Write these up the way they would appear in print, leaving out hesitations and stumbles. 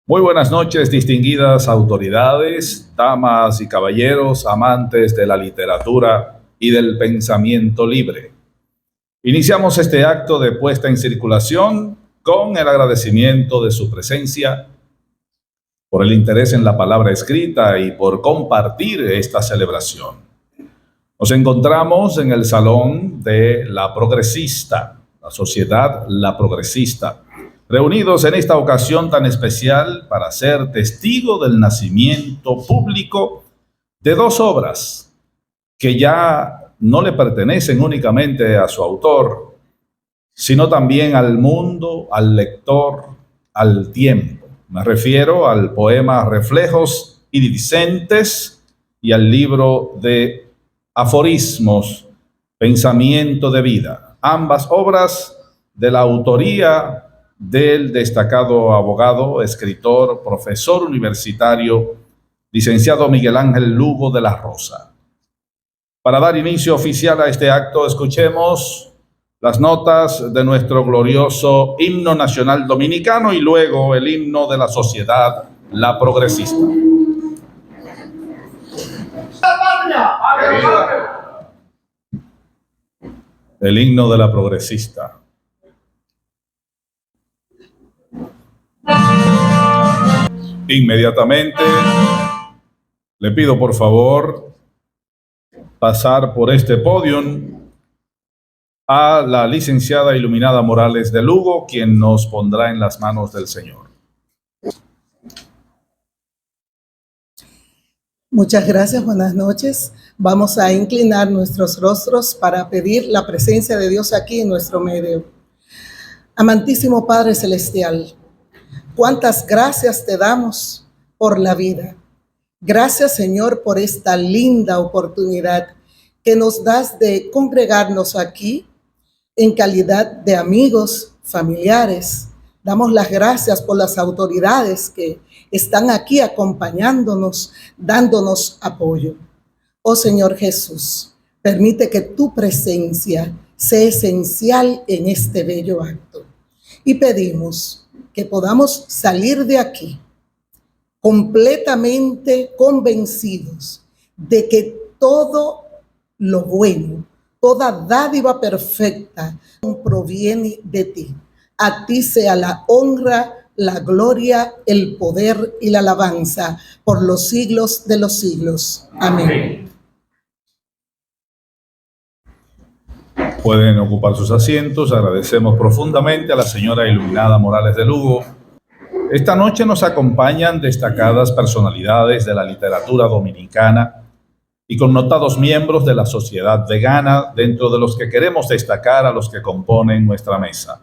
Muy buenas noches, distinguidas autoridades, damas y caballeros, amantes de la literatura y del pensamiento libre. Iniciamos este acto de puesta en circulación con el agradecimiento de su presencia, por el interés en la palabra escrita y por compartir esta celebración. Nos encontramos en el Salón de La Progresista, la Sociedad La Progresista, reunidos en esta ocasión tan especial para ser testigo del nacimiento público de dos obras que ya no le pertenecen únicamente a su autor, sino también al mundo, al lector, al tiempo. Me refiero al poema Reflejos Iridiscentes y al libro de Aforismos, Pensamiento de Vida. Ambas obras de la autoría del destacado abogado, escritor, profesor universitario, licenciado Miguel Ángel Lugo de la Rosa. Para dar inicio oficial a este acto, escuchemos las notas de nuestro glorioso himno nacional dominicano y luego el himno de la Sociedad La Progresista. El himno de la Progresista. Inmediatamente le pido por favor pasar por este podium a la licenciada Iluminada Morales de Lugo, quien nos pondrá en las manos del Señor. Muchas gracias, buenas noches. Vamos a inclinar nuestros rostros para pedir la presencia de Dios aquí en nuestro medio. Amantísimo Padre Celestial, cuántas gracias te damos por la vida. Gracias, Señor, por esta linda oportunidad que nos das de congregarnos aquí en calidad de amigos, familiares. Damos las gracias por las autoridades que están aquí acompañándonos, dándonos apoyo. Oh Señor Jesús, permite que tu presencia sea esencial en este bello acto. Y pedimos que podamos salir de aquí completamente convencidos de que todo lo bueno, toda dádiva perfecta proviene de ti. A ti sea la honra, la gloria, el poder y la alabanza por los siglos de los siglos. Amén. Pueden ocupar sus asientos. Agradecemos profundamente a la señora Iluminada Morales de Lugo. Esta noche nos acompañan destacadas personalidades de la literatura dominicana y connotados miembros de la sociedad vegana, dentro de los que queremos destacar a los que componen nuestra mesa.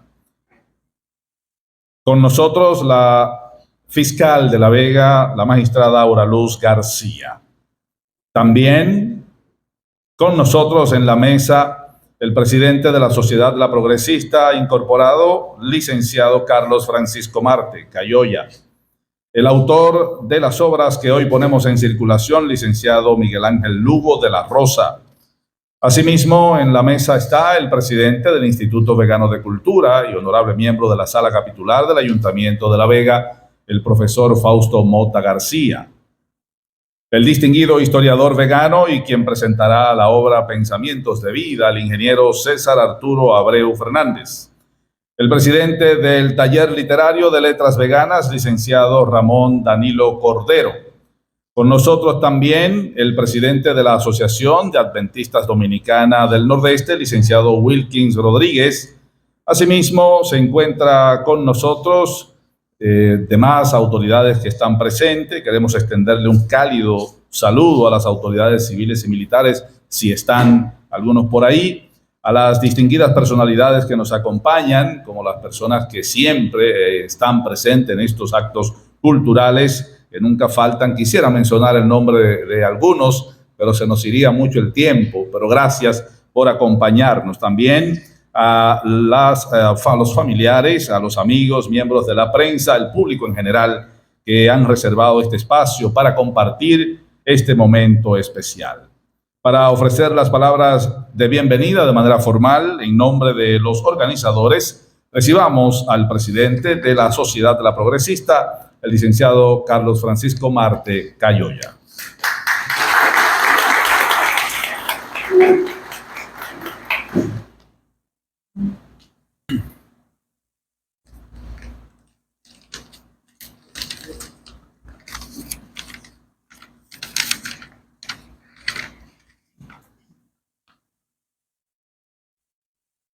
Con nosotros la fiscal de La Vega, la magistrada Auraluz García. También con nosotros en la mesa el presidente de la Sociedad La Progresista Incorporado, licenciado Carlos Francisco Marte Cayoya. El autor de las obras que hoy ponemos en circulación, licenciado Miguel Ángel Lugo de la Rosa. Asimismo, en la mesa está el presidente del Instituto Vegano de Cultura y honorable miembro de la Sala Capitular del Ayuntamiento de La Vega, el profesor Fausto Mota García. El distinguido historiador vegano y quien presentará la obra Pensamientos de Vida, el ingeniero César Arturo Abreu Fernández. El presidente del Taller Literario de Letras Veganas, licenciado Ramón Danilo Cordero. Con nosotros también el presidente de la Asociación de Adventistas Dominicana del Nordeste, licenciado Wilkins Rodríguez. Asimismo, se encuentra con nosotros demás autoridades que están presentes. Queremos extenderle un cálido saludo a las autoridades civiles y militares, si están algunos por ahí, a las distinguidas personalidades que nos acompañan, como las personas que siempre están presentes en estos actos culturales, que nunca faltan. Quisiera mencionar el nombre de algunos, pero se nos iría mucho el tiempo, pero gracias por acompañarnos. También a los familiares, a los amigos, miembros de la prensa, al público en general que han reservado este espacio para compartir este momento especial. Para ofrecer las palabras de bienvenida de manera formal en nombre de los organizadores, recibamos al presidente de la Sociedad La Progresista, el licenciado Carlos Francisco Marte Cayoya.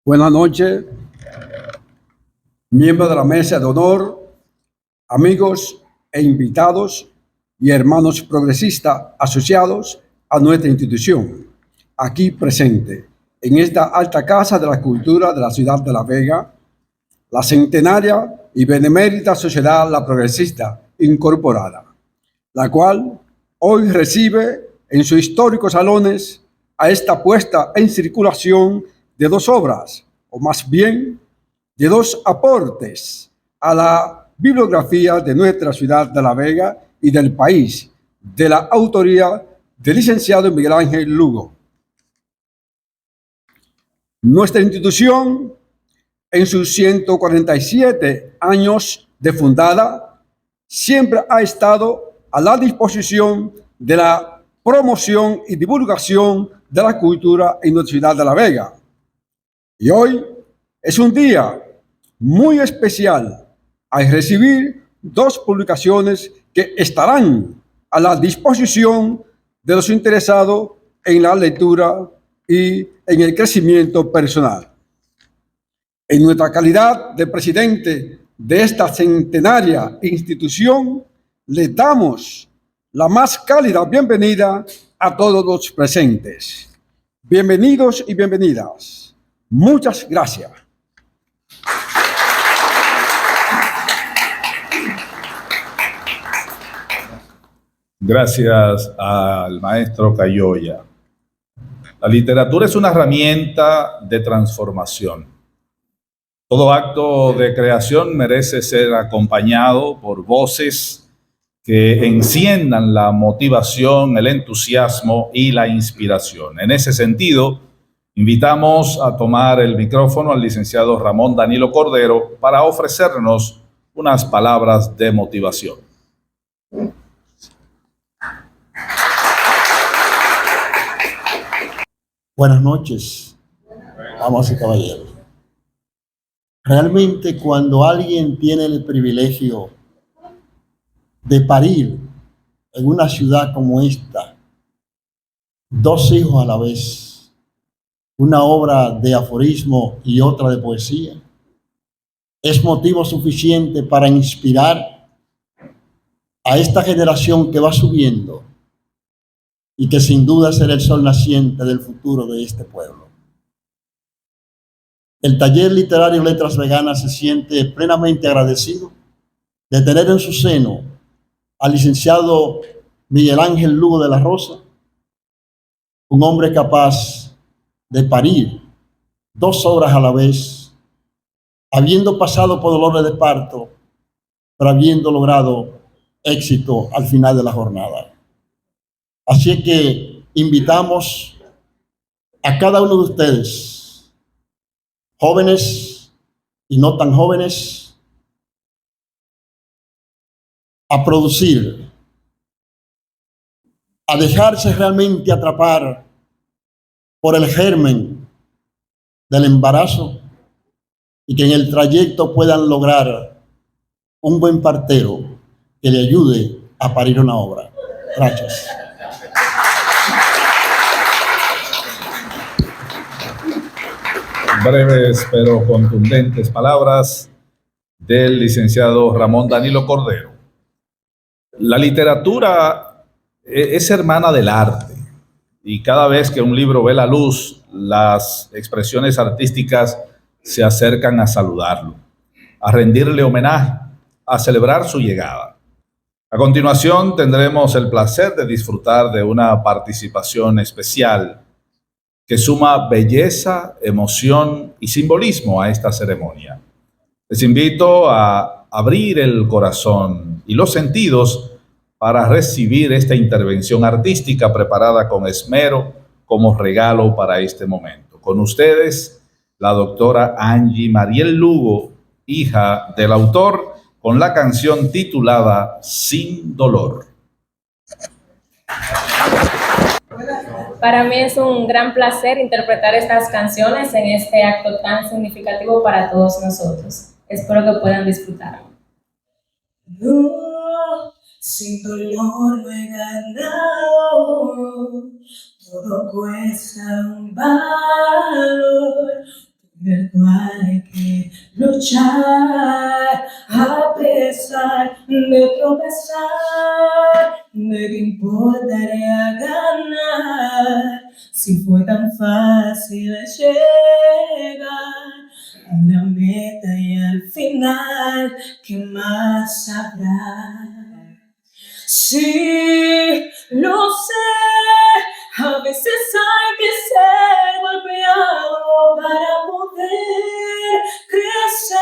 Buenas noches, miembros de la mesa de honor, amigos e invitados y hermanos progresistas asociados a nuestra institución, aquí presente en esta alta casa de la cultura de la ciudad de La Vega, la centenaria y benemérita Sociedad La Progresista Incorporada, la cual hoy recibe en sus históricos salones a esta puesta en circulación de dos obras, o más bien de dos aportes a la bibliografía de nuestra ciudad de La Vega y del país, de la autoría del licenciado Miguel Ángel Lugo. Nuestra institución, en sus 147 años de fundada, siempre ha estado a la disposición de la promoción y divulgación de la cultura en nuestra ciudad de La Vega. Y hoy es un día muy especial al recibir dos publicaciones que estarán a la disposición de los interesados en la lectura y en el crecimiento personal. En nuestra calidad de presidente de esta centenaria institución, le damos la más cálida bienvenida a todos los presentes. Bienvenidos y bienvenidas. Muchas gracias. Gracias al maestro Cayoya. La literatura es una herramienta de transformación. Todo acto de creación merece ser acompañado por voces que enciendan la motivación, el entusiasmo y la inspiración. En ese sentido, invitamos a tomar el micrófono al licenciado Ramón Danilo Cordero para ofrecernos unas palabras de motivación. Buenas noches, damas y caballeros. Realmente cuando alguien tiene el privilegio de parir en una ciudad como esta, dos hijos a la vez, una obra de aforismo y otra de poesía, es motivo suficiente para inspirar a esta generación que va subiendo y que sin duda será el sol naciente del futuro de este pueblo. El Taller Literario Letras Veganas se siente plenamente agradecido de tener en su seno al licenciado Miguel Ángel Lugo de la Rosa, un hombre capaz de parir dos obras a la vez, habiendo pasado por dolores de parto, pero habiendo logrado éxito al final de la jornada. Así es que invitamos a cada uno de ustedes, jóvenes y no tan jóvenes, a producir, a dejarse realmente atrapar por el germen del embarazo y que en el trayecto puedan lograr un buen partero que le ayude a parir una obra. Gracias. Breves pero contundentes palabras del licenciado Ramón Danilo Cordero. La literatura es hermana del arte y cada vez que un libro ve la luz, las expresiones artísticas se acercan a saludarlo, a rendirle homenaje, a celebrar su llegada. A continuación tendremos el placer de disfrutar de una participación especial que suma belleza, emoción y simbolismo a esta ceremonia. Les invito a abrir el corazón y los sentidos para recibir esta intervención artística preparada con esmero como regalo para este momento. Con ustedes, la doctora Angie Mariel Lugo, hija del autor, con la canción titulada Sin Dolor. Para mí es un gran placer interpretar estas canciones en este acto tan significativo para todos nosotros. Espero que puedan disfrutar. No, sin dolor no he ganado, todo cuesta un valor, por el cual hay que luchar, a pesar de tropezar. ¿De qué importaría ganar si fue tan fácil llegar a la meta y al final? ¿Qué más habrá? Sí, lo sé, a veces hay que ser golpeado para poder crecer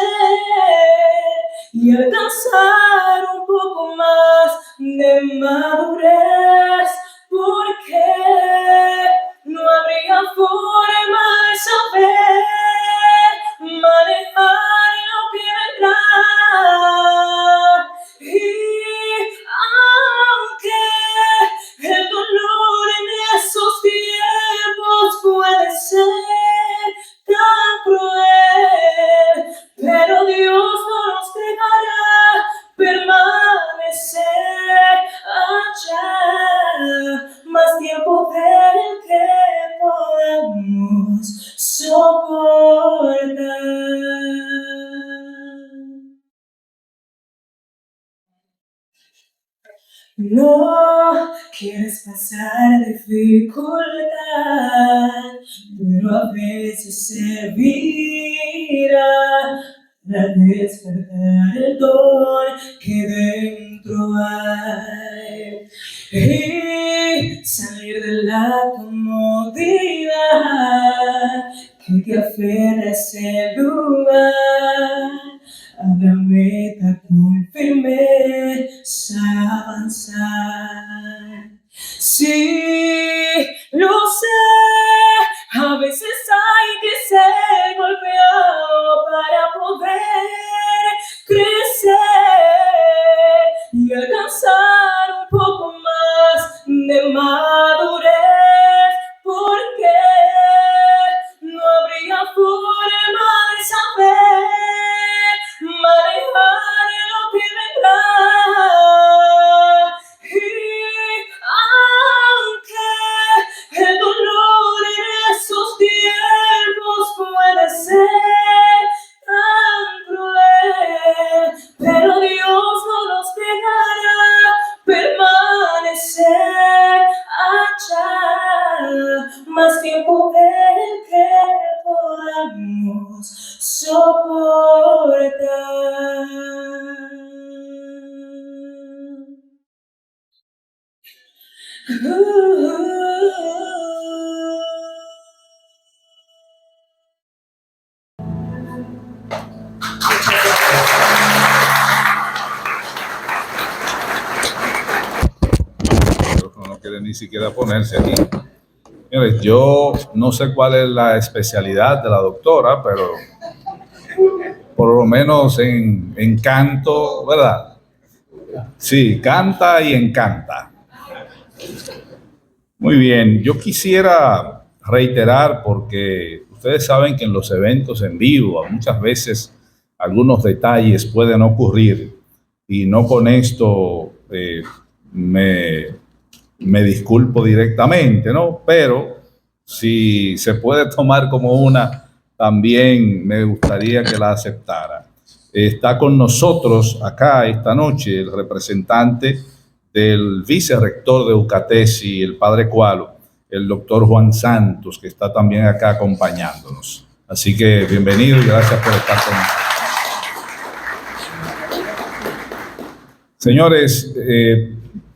y alcanzar un poco más de madurez, porque no habría forma de saber manejar lo que vendrá. Y aunque el dolor en esos tiempos puede ser tan cruel, pero Dios no nos dejará permanecer allá más tiempo del que podamos soportar. No quieres pasar dificultad, pero a veces servirá para despertar el don que dentro hay y salir de la comodidad que te aferra a ese lugar. A la meta con firmeza avanzar. Sí, lo sé, a veces hay que ser golpeado para poder crecer y alcanzar un poco más de madurez, porque no habría forma de saber manejar lo que vendrá. Y aunque el dolor en esos tiempos puede ser tan cruel, pero Dios no nos dejará permanecer allá más tiempo del que podamos soportar. No quiere ni siquiera ponerse aquí. Señores, yo no sé cuál es la especialidad de la doctora, pero por lo menos en canto, ¿verdad? Sí, canta y encanta. Muy bien, yo quisiera reiterar, porque ustedes saben que en los eventos en vivo muchas veces algunos detalles pueden ocurrir, y no con esto me disculpo directamente, ¿no? Pero si se puede tomar como una, también me gustaría que la aceptara. Está con nosotros acá esta noche el representante del vicerrector de UCATESI, el padre Cualo, el doctor Juan Santos, que está también acá acompañándonos. Así que bienvenido y gracias por estar con nosotros. Señores,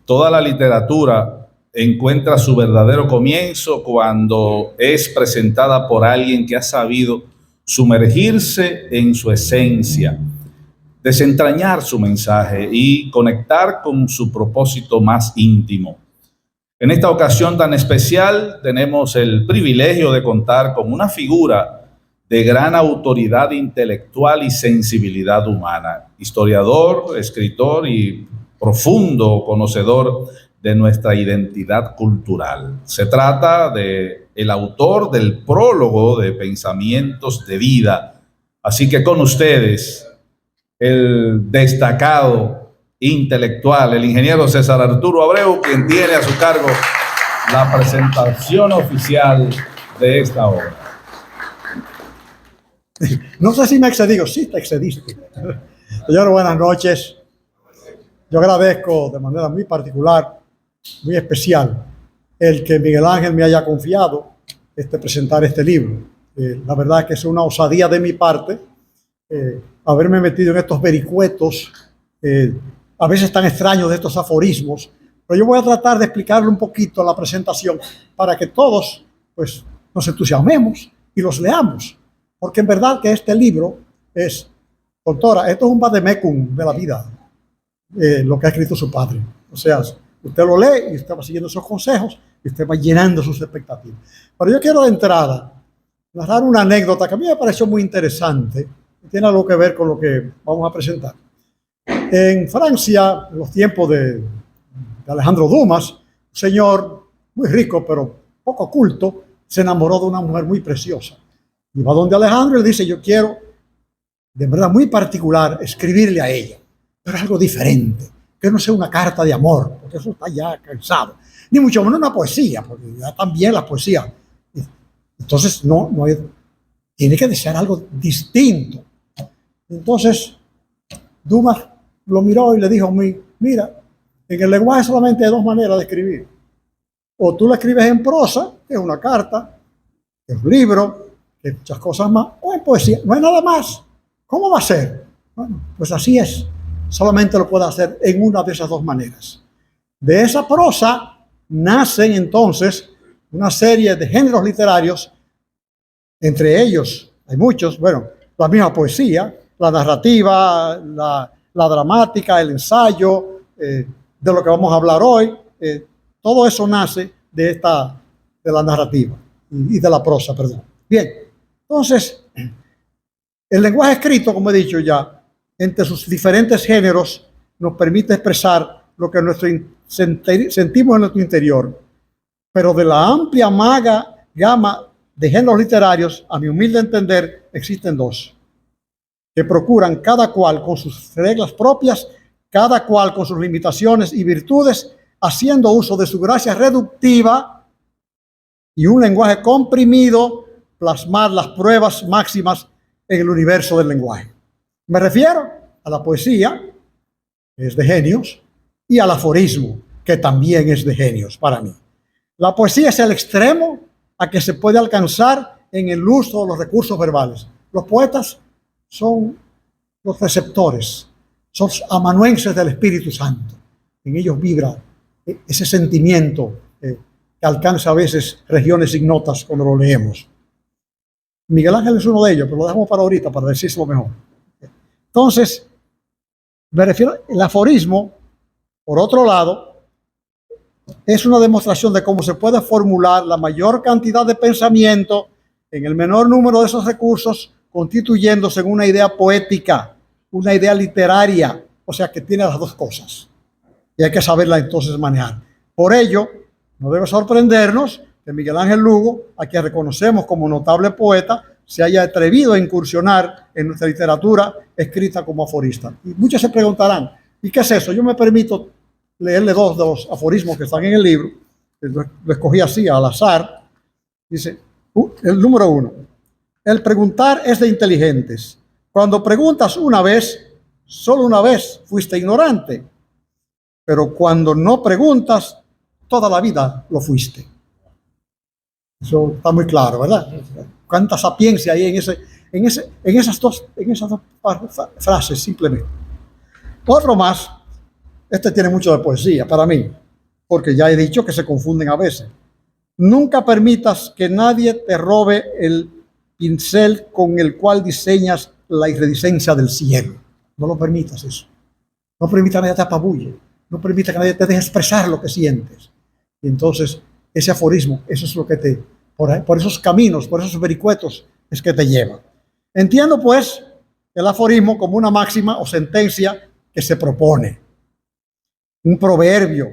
toda la literatura encuentra su verdadero comienzo cuando es presentada por alguien que ha sabido sumergirse en su esencia, desentrañar su mensaje y conectar con su propósito más íntimo. En esta ocasión tan especial tenemos el privilegio de contar con una figura de gran autoridad intelectual y sensibilidad humana, historiador, escritor y profundo conocedor de nuestra identidad cultural. Se trata de el autor del prólogo de Pensamientos de Vida. Así que con ustedes, el destacado intelectual, el ingeniero César Arturo Abreu, quien tiene a su cargo la presentación oficial de esta obra. No sé si me excedí, sí te excediste. Señor, buenas noches. Yo agradezco de manera muy particular, muy especial, el que Miguel Ángel me haya confiado presentar este libro. La verdad es que es una osadía de mi parte haberme metido en estos vericuetos, a veces tan extraños, de estos aforismos, pero yo voy a tratar de explicarle un poquito la presentación para que todos pues, nos entusiasmemos y los leamos, porque en verdad que este libro es, doctora, esto es un vademecum de la vida, lo que ha escrito su padre. O sea, usted lo lee y usted va siguiendo esos consejos y usted va llenando sus expectativas. Pero yo quiero de entrada narrar una anécdota que a mí me pareció muy interesante y tiene algo que ver con lo que vamos a presentar. En Francia, en los tiempos de Alejandro Dumas, un señor muy rico pero poco culto, se enamoró de una mujer muy preciosa. Y va donde Alejandro y le dice, yo quiero, de verdad muy particular, escribirle a ella, pero algo diferente, que no sea una carta de amor, porque eso está ya cansado, ni mucho menos una poesía, porque ya también la poesía. Entonces, tiene que desear algo distinto. Entonces, Dumas lo miró y le dijo a mí, mira, en el lenguaje solamente hay dos maneras de escribir. O tú lo escribes en prosa, que es una carta, que es un libro, que muchas cosas más, o en poesía, no hay nada más. ¿Cómo va a ser? Bueno, pues así es. Solamente lo puede hacer en una de esas dos maneras. De esa prosa nacen entonces una serie de géneros literarios, entre ellos hay muchos, bueno, la misma poesía, la narrativa, la dramática, el ensayo, de lo que vamos a hablar hoy, todo eso nace de la narrativa y de la prosa, perdón. Bien, entonces, el lenguaje escrito, como he dicho ya, entre sus diferentes géneros, nos permite expresar lo que sentimos en nuestro interior. Pero de la amplia gama de géneros literarios, a mi humilde entender, existen dos, que procuran cada cual con sus reglas propias, cada cual con sus limitaciones y virtudes, haciendo uso de su gracia reductiva y un lenguaje comprimido, plasmar las pruebas máximas en el universo del lenguaje. Me refiero a la poesía, que es de genios, y al aforismo, que también es de genios para mí. La poesía es el extremo a que se puede alcanzar en el uso de los recursos verbales. Los poetas son los receptores, son los amanuenses del Espíritu Santo. En ellos vibra ese sentimiento que alcanza a veces regiones ignotas cuando lo leemos. Miguel Ángel es uno de ellos, pero lo dejamos para ahorita, para decirlo mejor. Entonces, me refiero al aforismo, por otro lado, es una demostración de cómo se puede formular la mayor cantidad de pensamiento en el menor número de esos recursos, constituyéndose en una idea poética, una idea literaria, o sea que tiene las dos cosas. Y hay que saberla entonces manejar. Por ello, no debe sorprendernos que Miguel Ángel Lugo, a quien reconocemos como notable poeta, se haya atrevido a incursionar en nuestra literatura escrita como aforista. Y muchos se preguntarán, ¿y qué es eso? Yo me permito leerle dos de los aforismos que están en el libro. Lo escogí así, al azar. Dice, el número 1. El preguntar es de inteligentes. Cuando preguntas una vez, solo una vez fuiste ignorante. Pero cuando no preguntas, toda la vida lo fuiste. Eso está muy claro, ¿verdad? Cuánta sapiencia hay en esas dos frases simplemente. Otro más, tiene mucho de poesía para mí, porque ya he dicho que se confunden a veces. Nunca permitas que nadie te robe el pincel con el cual diseñas la iridiscencia del cielo. No lo permitas eso. No permitas que nadie te apabulle. No permitas que nadie te deje expresar lo que sientes. Y entonces, ese aforismo, eso es lo que por esos caminos, por esos vericuetos es que te lleva. Entiendo, pues, el aforismo como una máxima o sentencia que se propone. Un proverbio,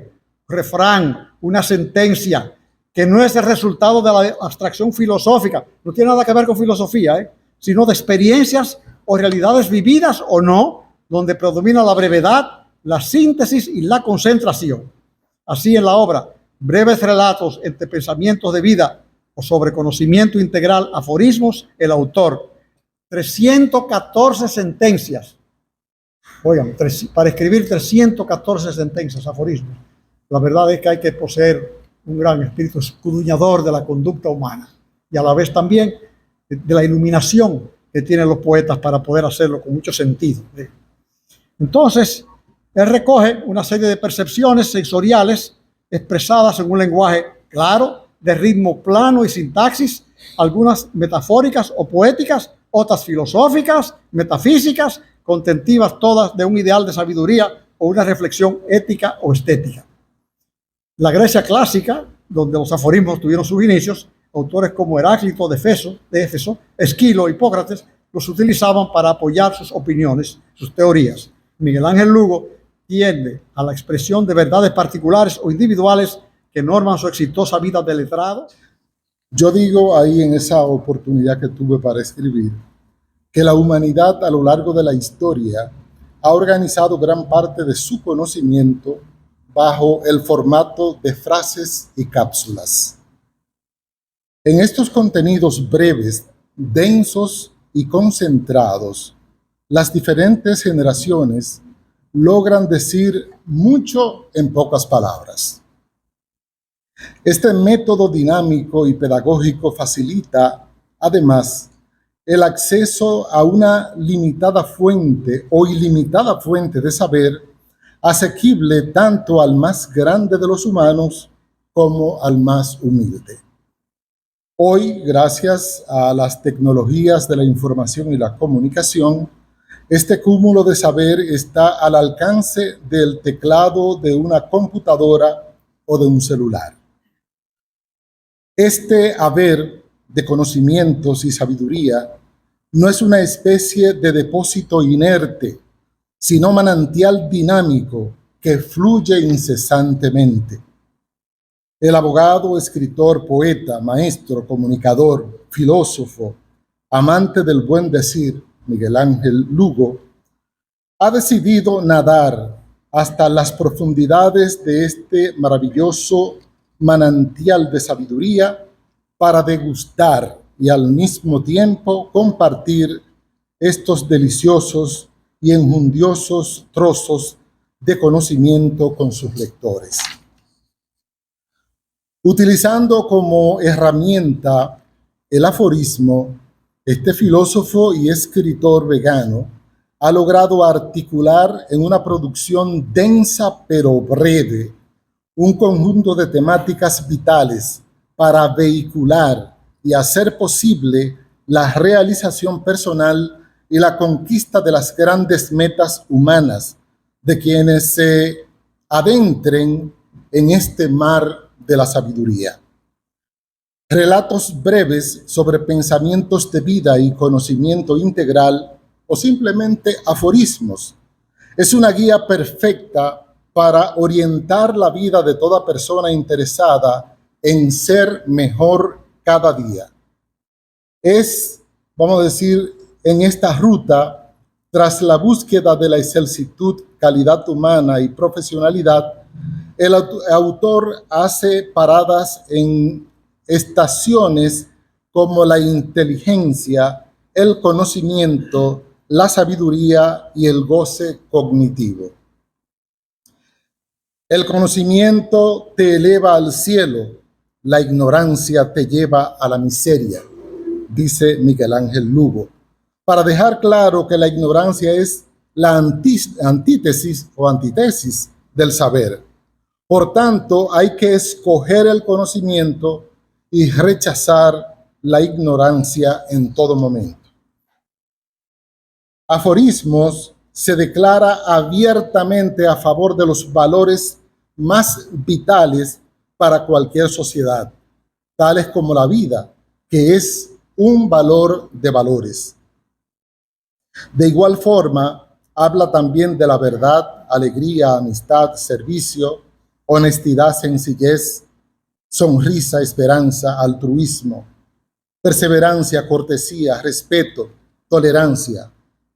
refrán, una sentencia que no es el resultado de la abstracción filosófica, no tiene nada que ver con filosofía, sino de experiencias o realidades vividas o no, donde predomina la brevedad, la síntesis y la concentración. Así en la obra, breves relatos entre pensamientos de vida o sobre conocimiento integral, aforismos, el autor, 314 sentencias. Oigan, para escribir 314 sentencias, aforismos. La verdad es que hay que poseer un gran espíritu escudriñador de la conducta humana y a la vez también de la iluminación que tienen los poetas para poder hacerlo con mucho sentido. Entonces, él recoge una serie de percepciones sensoriales expresadas en un lenguaje claro, de ritmo plano y sintaxis, algunas metafóricas o poéticas, otras filosóficas, metafísicas, contemplativas, todas de un ideal de sabiduría o una reflexión ética o estética. La Grecia clásica, donde los aforismos tuvieron sus inicios, autores como Heráclito de Éfeso, Esquilo, Hipócrates, los utilizaban para apoyar sus opiniones, sus teorías. Miguel Ángel Lugo tiende a la expresión de verdades particulares o individuales que norman su exitosa vida de letrado. Yo digo ahí en esa oportunidad que tuve para escribir, que la humanidad a lo largo de la historia ha organizado gran parte de su conocimiento bajo el formato de frases y cápsulas. En estos contenidos breves, densos y concentrados, las diferentes generaciones logran decir mucho en pocas palabras. Este método dinámico y pedagógico facilita, además, el acceso a una limitada fuente o ilimitada fuente de saber, asequible tanto al más grande de los humanos como al más humilde. Hoy, gracias a las tecnologías de la información y la comunicación, este cúmulo de saber está al alcance del teclado de una computadora o de un celular. Este haber de conocimientos y sabiduría no es una especie de depósito inerte, sino manantial dinámico que fluye incesantemente. El abogado, escritor, poeta, maestro, comunicador, filósofo, amante del buen decir, Miguel Ángel Lugo, ha decidido nadar hasta las profundidades de este maravilloso manantial de sabiduría para degustar y al mismo tiempo compartir estos deliciosos y enjundiosos trozos de conocimiento con sus lectores. Utilizando como herramienta el aforismo, este filósofo y escritor vegano ha logrado articular en una producción densa pero breve un conjunto de temáticas vitales para vehicular y hacer posible la realización personal y la conquista de las grandes metas humanas de quienes se adentren en este mar de la sabiduría. Relatos breves sobre pensamientos de vida y conocimiento integral o simplemente aforismos es una guía perfecta para orientar la vida de toda persona interesada en ser mejor cada día. Es, vamos a decir, en esta ruta, tras la búsqueda de la excelsitud, calidad humana y profesionalidad, el autor hace paradas en estaciones como la inteligencia, el conocimiento, la sabiduría y el goce cognitivo. El conocimiento te eleva al cielo, la ignorancia te lleva a la miseria, dice Miguel Ángel Lugo, para dejar claro que la ignorancia es la antítesis o antítesis del saber. Por tanto, hay que escoger el conocimiento y rechazar la ignorancia en todo momento. Aforismos se declara abiertamente a favor de los valores más vitales para cualquier sociedad, tales como la vida, que es un valor de valores. De igual forma, habla también de la verdad, alegría, amistad, servicio, honestidad, sencillez, sonrisa, esperanza, altruismo, perseverancia, cortesía, respeto, tolerancia,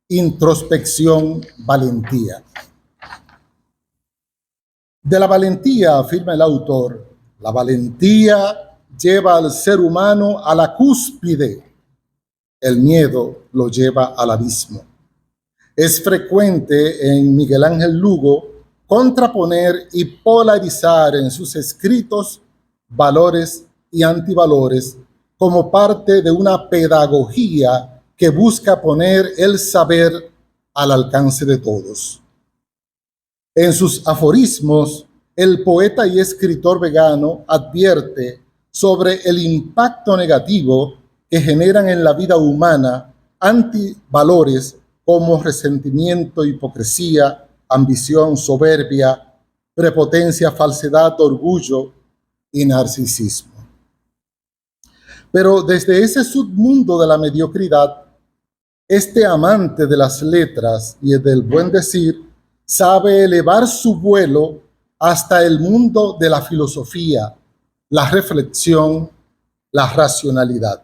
introspección, valentía. De la valentía, afirma el autor, la valentía lleva al ser humano a la cúspide, el miedo lo lleva al abismo. Es frecuente en Miguel Ángel Lugo contraponer y polarizar en sus escritos valores y antivalores como parte de una pedagogía que busca poner el saber al alcance de todos. En sus aforismos, el poeta y escritor vegano advierte sobre el impacto negativo que generan en la vida humana antivalores como resentimiento, hipocresía, ambición, soberbia, prepotencia, falsedad, orgullo y narcisismo. Pero desde ese submundo de la mediocridad, este amante de las letras y del buen decir sabe elevar su vuelo hasta el mundo de la filosofía, la reflexión, la racionalidad.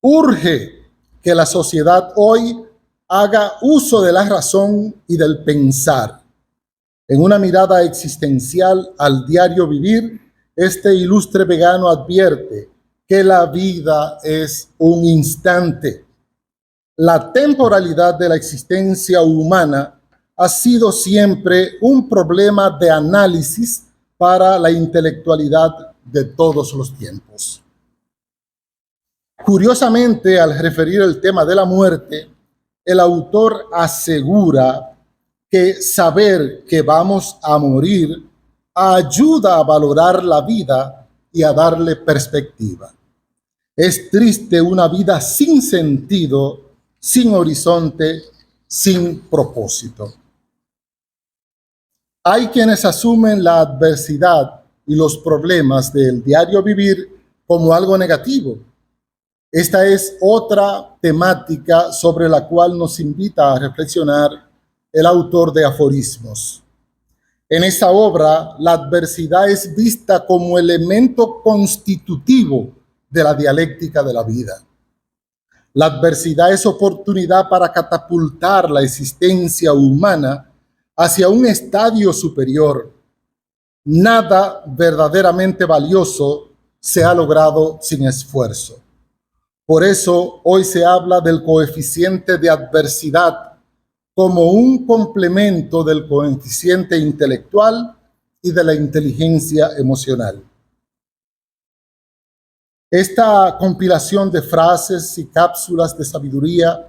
Urge que la sociedad hoy haga uso de la razón y del pensar. En una mirada existencial al diario vivir, este ilustre vegano advierte que la vida es un instante. La temporalidad de la existencia humana ha sido siempre un problema de análisis para la intelectualidad de todos los tiempos. Curiosamente, al referir el tema de la muerte, el autor asegura que saber que vamos a morir ayuda a valorar la vida y a darle perspectiva. Es triste una vida sin sentido, sin horizonte, sin propósito. Hay quienes asumen la adversidad y los problemas del diario vivir como algo negativo. Esta es otra temática sobre la cual nos invita a reflexionar el autor de Aforismos. En esta obra, la adversidad es vista como elemento constitutivo de la dialéctica de la vida. La adversidad es oportunidad para catapultar la existencia humana hacia un estadio superior. Nada verdaderamente valioso se ha logrado sin esfuerzo. Por eso hoy se habla del coeficiente de adversidad como un complemento del coeficiente intelectual y de la inteligencia emocional. Esta compilación de frases y cápsulas de sabiduría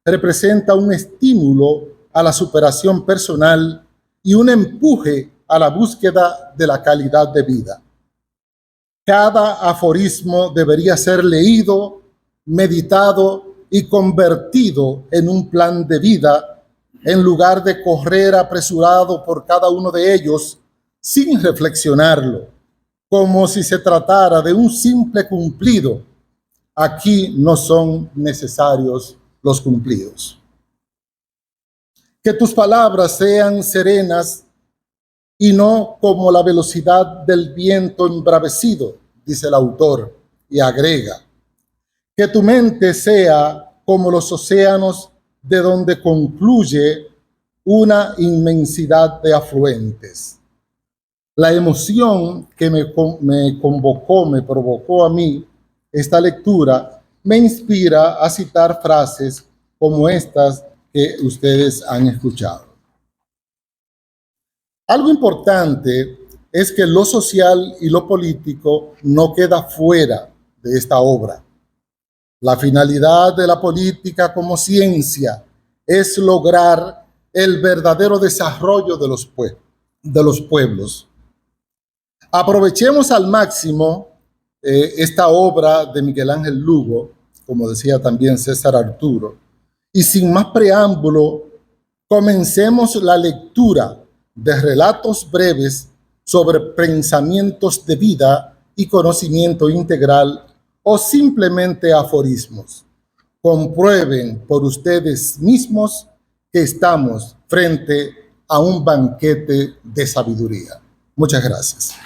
representa un estímulo a la superación personal y un empuje a la búsqueda de la calidad de vida. Cada aforismo debería ser leído, meditado y convertido en un plan de vida, en lugar de correr apresurado por cada uno de ellos sin reflexionarlo, como si se tratara de un simple cumplido. Aquí no son necesarios los cumplidos. Que tus palabras sean serenas y no como la velocidad del viento embravecido, dice el autor, y agrega: que tu mente sea como los océanos de donde concluye una inmensidad de afluentes. La emoción que me provocó a mí esta lectura, me inspira a citar frases como estas que ustedes han escuchado. Algo importante es que lo social y lo político no queda fuera de esta obra. La finalidad de la política como ciencia es lograr el verdadero desarrollo de los pueblos. Aprovechemos al máximo esta obra de Miguel Ángel Lugo, como decía también César Arturo, y sin más preámbulo, comencemos la lectura de relatos breves sobre pensamientos de vida y conocimiento integral o simplemente aforismos. Comprueben por ustedes mismos que estamos frente a un banquete de sabiduría. Muchas gracias.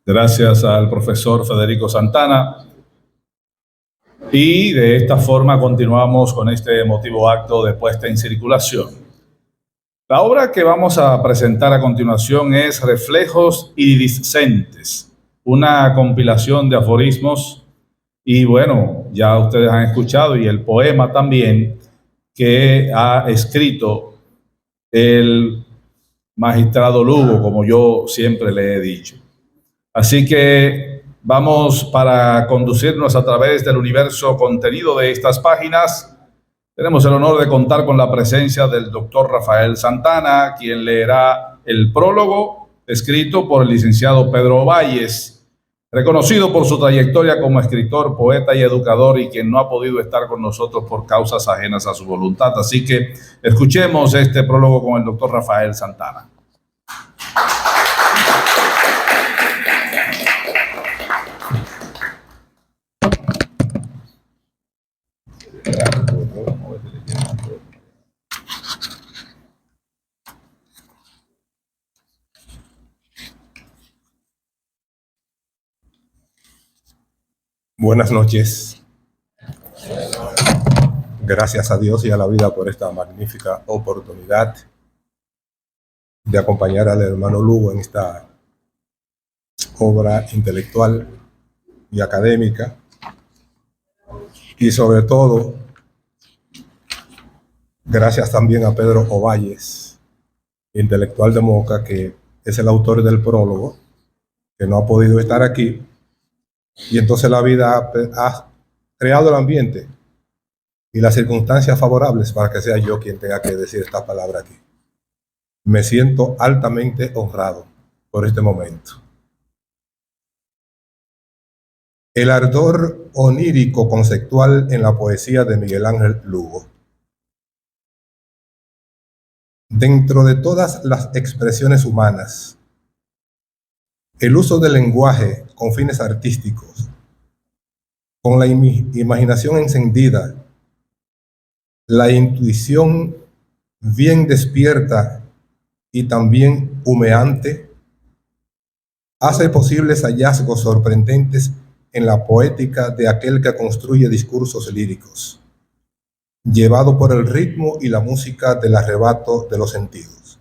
Gracias al profesor Federico Santana. Y de esta forma continuamos con este emotivo acto de puesta en circulación. La obra que vamos a presentar a continuación es Reflejos Iridiscentes, una compilación de aforismos y bueno, ya ustedes han escuchado y el poema también que ha escrito el magistrado Lugo, como yo siempre le he dicho. Así que vamos para conducirnos a través del universo contenido de estas páginas. Tenemos el honor de contar con la presencia del doctor Rafael Santana, quien leerá el prólogo escrito por el licenciado Pedro Valles, reconocido por su trayectoria como escritor, poeta y educador y quien no ha podido estar con nosotros por causas ajenas a su voluntad. Así que escuchemos este prólogo con el doctor Rafael Santana. Buenas noches. Gracias a Dios y a la vida por esta magnífica oportunidad de acompañar al hermano Lugo en esta obra intelectual y académica. Y sobre todo, gracias también a Pedro Ovalles, intelectual de Moca, que es el autor del prólogo, que no ha podido estar aquí. Y entonces la vida ha creado el ambiente y las circunstancias favorables para que sea yo quien tenga que decir esta palabra aquí. Me siento altamente honrado por este momento. El ardor onírico conceptual en la poesía de Miguel Ángel Lugo. Dentro de todas las expresiones humanas, el uso del lenguaje con fines artísticos, con la imaginación encendida, la intuición bien despierta y también humeante, hace posibles hallazgos sorprendentes en la poética de aquel que construye discursos líricos, llevado por el ritmo y la música del arrebato de los sentidos.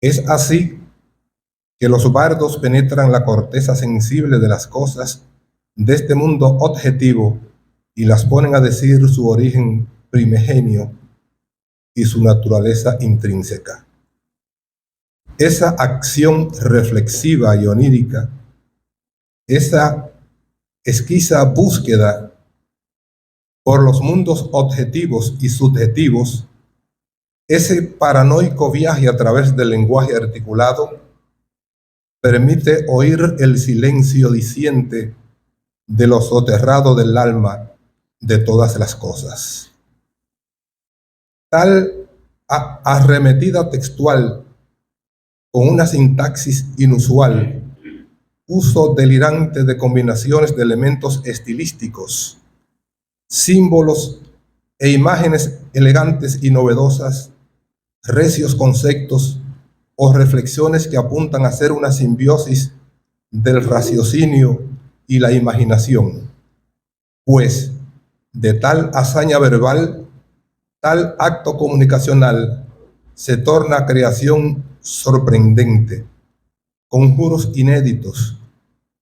Es así que los bardos penetran la corteza sensible de las cosas de este mundo objetivo y las ponen a decir su origen primigenio y su naturaleza intrínseca. Esa acción reflexiva y onírica, esa exquisita búsqueda por los mundos objetivos y subjetivos, ese paranoico viaje a través del lenguaje articulado, permite oír el silencio diciente de lo soterrado del alma de todas las cosas. Tal arremetida textual, con una sintaxis inusual, uso delirante de combinaciones de elementos estilísticos, símbolos e imágenes elegantes y novedosas, recios conceptos o reflexiones que apuntan a ser una simbiosis del raciocinio y la imaginación, pues de tal hazaña verbal, tal acto comunicacional, se torna creación sorprendente, conjuros inéditos,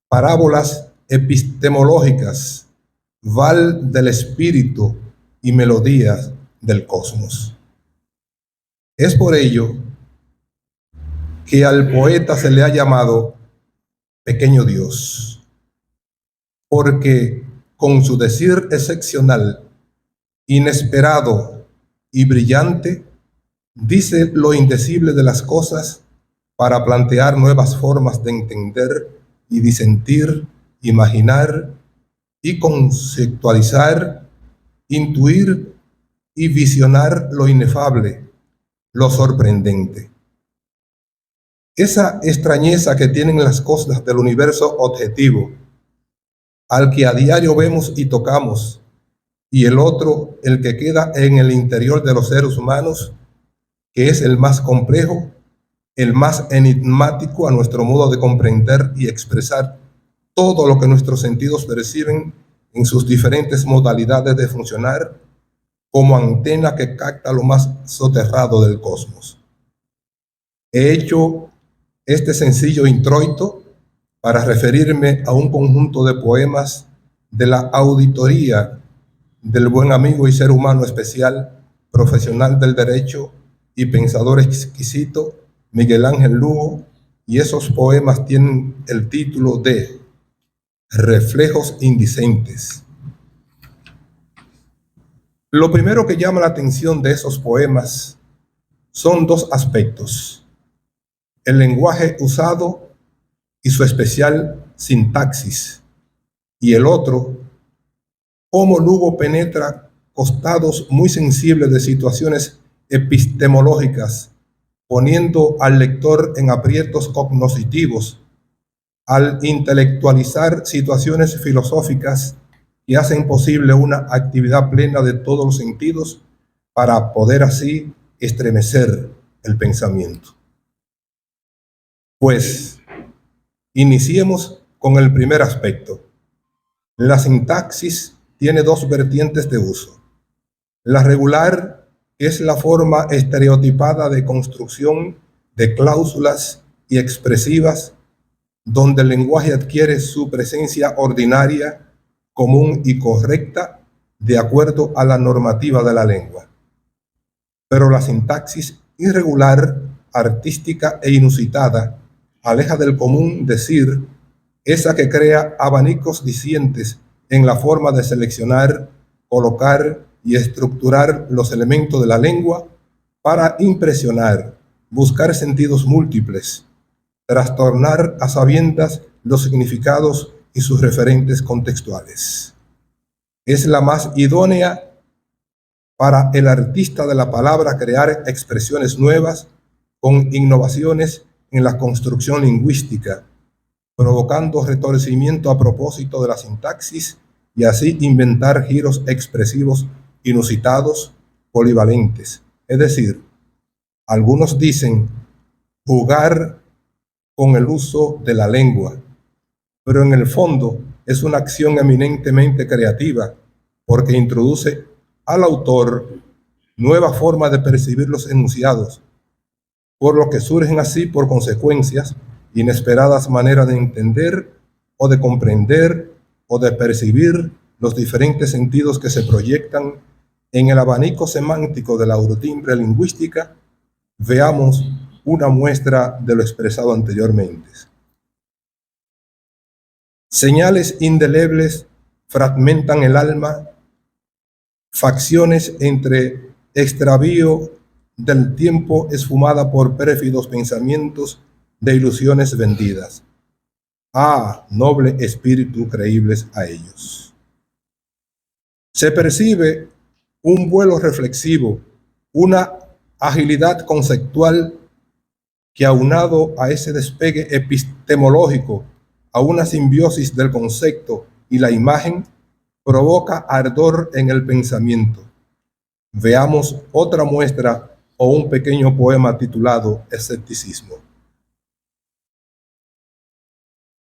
parábolas epistemológicas, val del espíritu y melodías del cosmos. Es por ello que al poeta se le ha llamado pequeño Dios, porque con su decir excepcional, inesperado y brillante, dice lo indecible de las cosas para plantear nuevas formas de entender y disentir, imaginar y conceptualizar, intuir y visionar lo inefable, lo sorprendente. Esa extrañeza que tienen las cosas del universo objetivo, al que a diario vemos y tocamos, y el otro, el que queda en el interior de los seres humanos, que es el más complejo, el más enigmático a nuestro modo de comprender y expresar todo lo que nuestros sentidos perciben en sus diferentes modalidades de funcionar como antena que capta lo más soterrado del cosmos. He hecho este sencillo introito para referirme a un conjunto de poemas de la auditoría del buen amigo y ser humano especial, profesional del derecho y pensador exquisito Miguel Ángel Lugo, y esos poemas tienen el título de Reflejos Indicentes. Lo primero que llama la atención de esos poemas son dos aspectos: el lenguaje usado y su especial sintaxis, y el otro, cómo Lugo penetra costados muy sensibles de situaciones epistemológicas, poniendo al lector en aprietos cognoscitivos, al intelectualizar situaciones filosóficas que hacen posible una actividad plena de todos los sentidos para poder así estremecer el pensamiento. Pues, iniciemos con el primer aspecto. La sintaxis tiene dos vertientes de uso. La regular, que es la forma estereotipada de construcción de cláusulas y expresivas, donde el lenguaje adquiere su presencia ordinaria, común y correcta, de acuerdo a la normativa de la lengua. Pero la sintaxis irregular, artística e inusitada, aleja del común decir, esa que crea abanicos dicientes en la forma de seleccionar, colocar y estructurar los elementos de la lengua para impresionar, buscar sentidos múltiples, trastornar a sabiendas los significados y sus referentes contextuales. Es la más idónea para el artista de la palabra crear expresiones nuevas con innovaciones en la construcción lingüística, provocando retorcimiento a propósito de la sintaxis y así inventar giros expresivos inusitados, polivalentes. Es decir, algunos dicen jugar con el uso de la lengua, pero en el fondo es una acción eminentemente creativa porque introduce al autor nueva forma de percibir los enunciados, por lo que surgen así por consecuencias inesperadas maneras de entender o de comprender o de percibir los diferentes sentidos que se proyectan en el abanico semántico de la urtimbre lingüística. Veamos una muestra de lo expresado anteriormente. Señales indelebles fragmentan el alma, facciones entre extravío del tiempo esfumada por pérfidos pensamientos de ilusiones vendidas. Ah, noble espíritu creíbles a ellos. Se percibe un vuelo reflexivo, una agilidad conceptual que aunado a ese despegue epistemológico, a una simbiosis del concepto y la imagen, provoca ardor en el pensamiento. Veamos otra muestra o un pequeño poema titulado Escepticismo.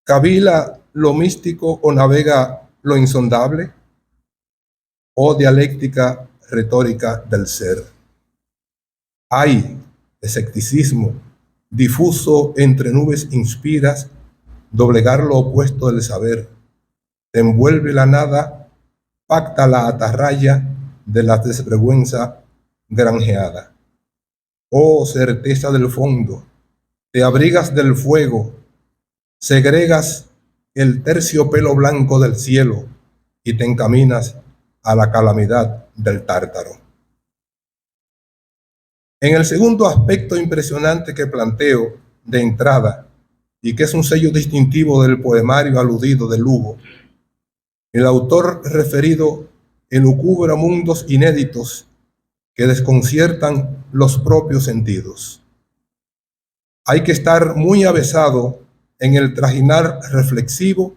¿Cavila lo místico o navega lo insondable? ¿O dialéctica retórica del ser? Hay escepticismo, difuso entre nubes inspiras, doblegar lo opuesto del saber. Te envuelve la nada, pacta la atarraya de la desvergüenza granjeada. Oh certeza del fondo, te abrigas del fuego, segregas el terciopelo blanco del cielo y te encaminas a la calamidad del Tártaro. En el segundo aspecto impresionante que planteo de entrada, y que es un sello distintivo del poemario aludido de Lugo, el autor referido elucubra mundos inéditos que desconciertan los propios sentidos. Hay que estar muy avesado en el trajinar reflexivo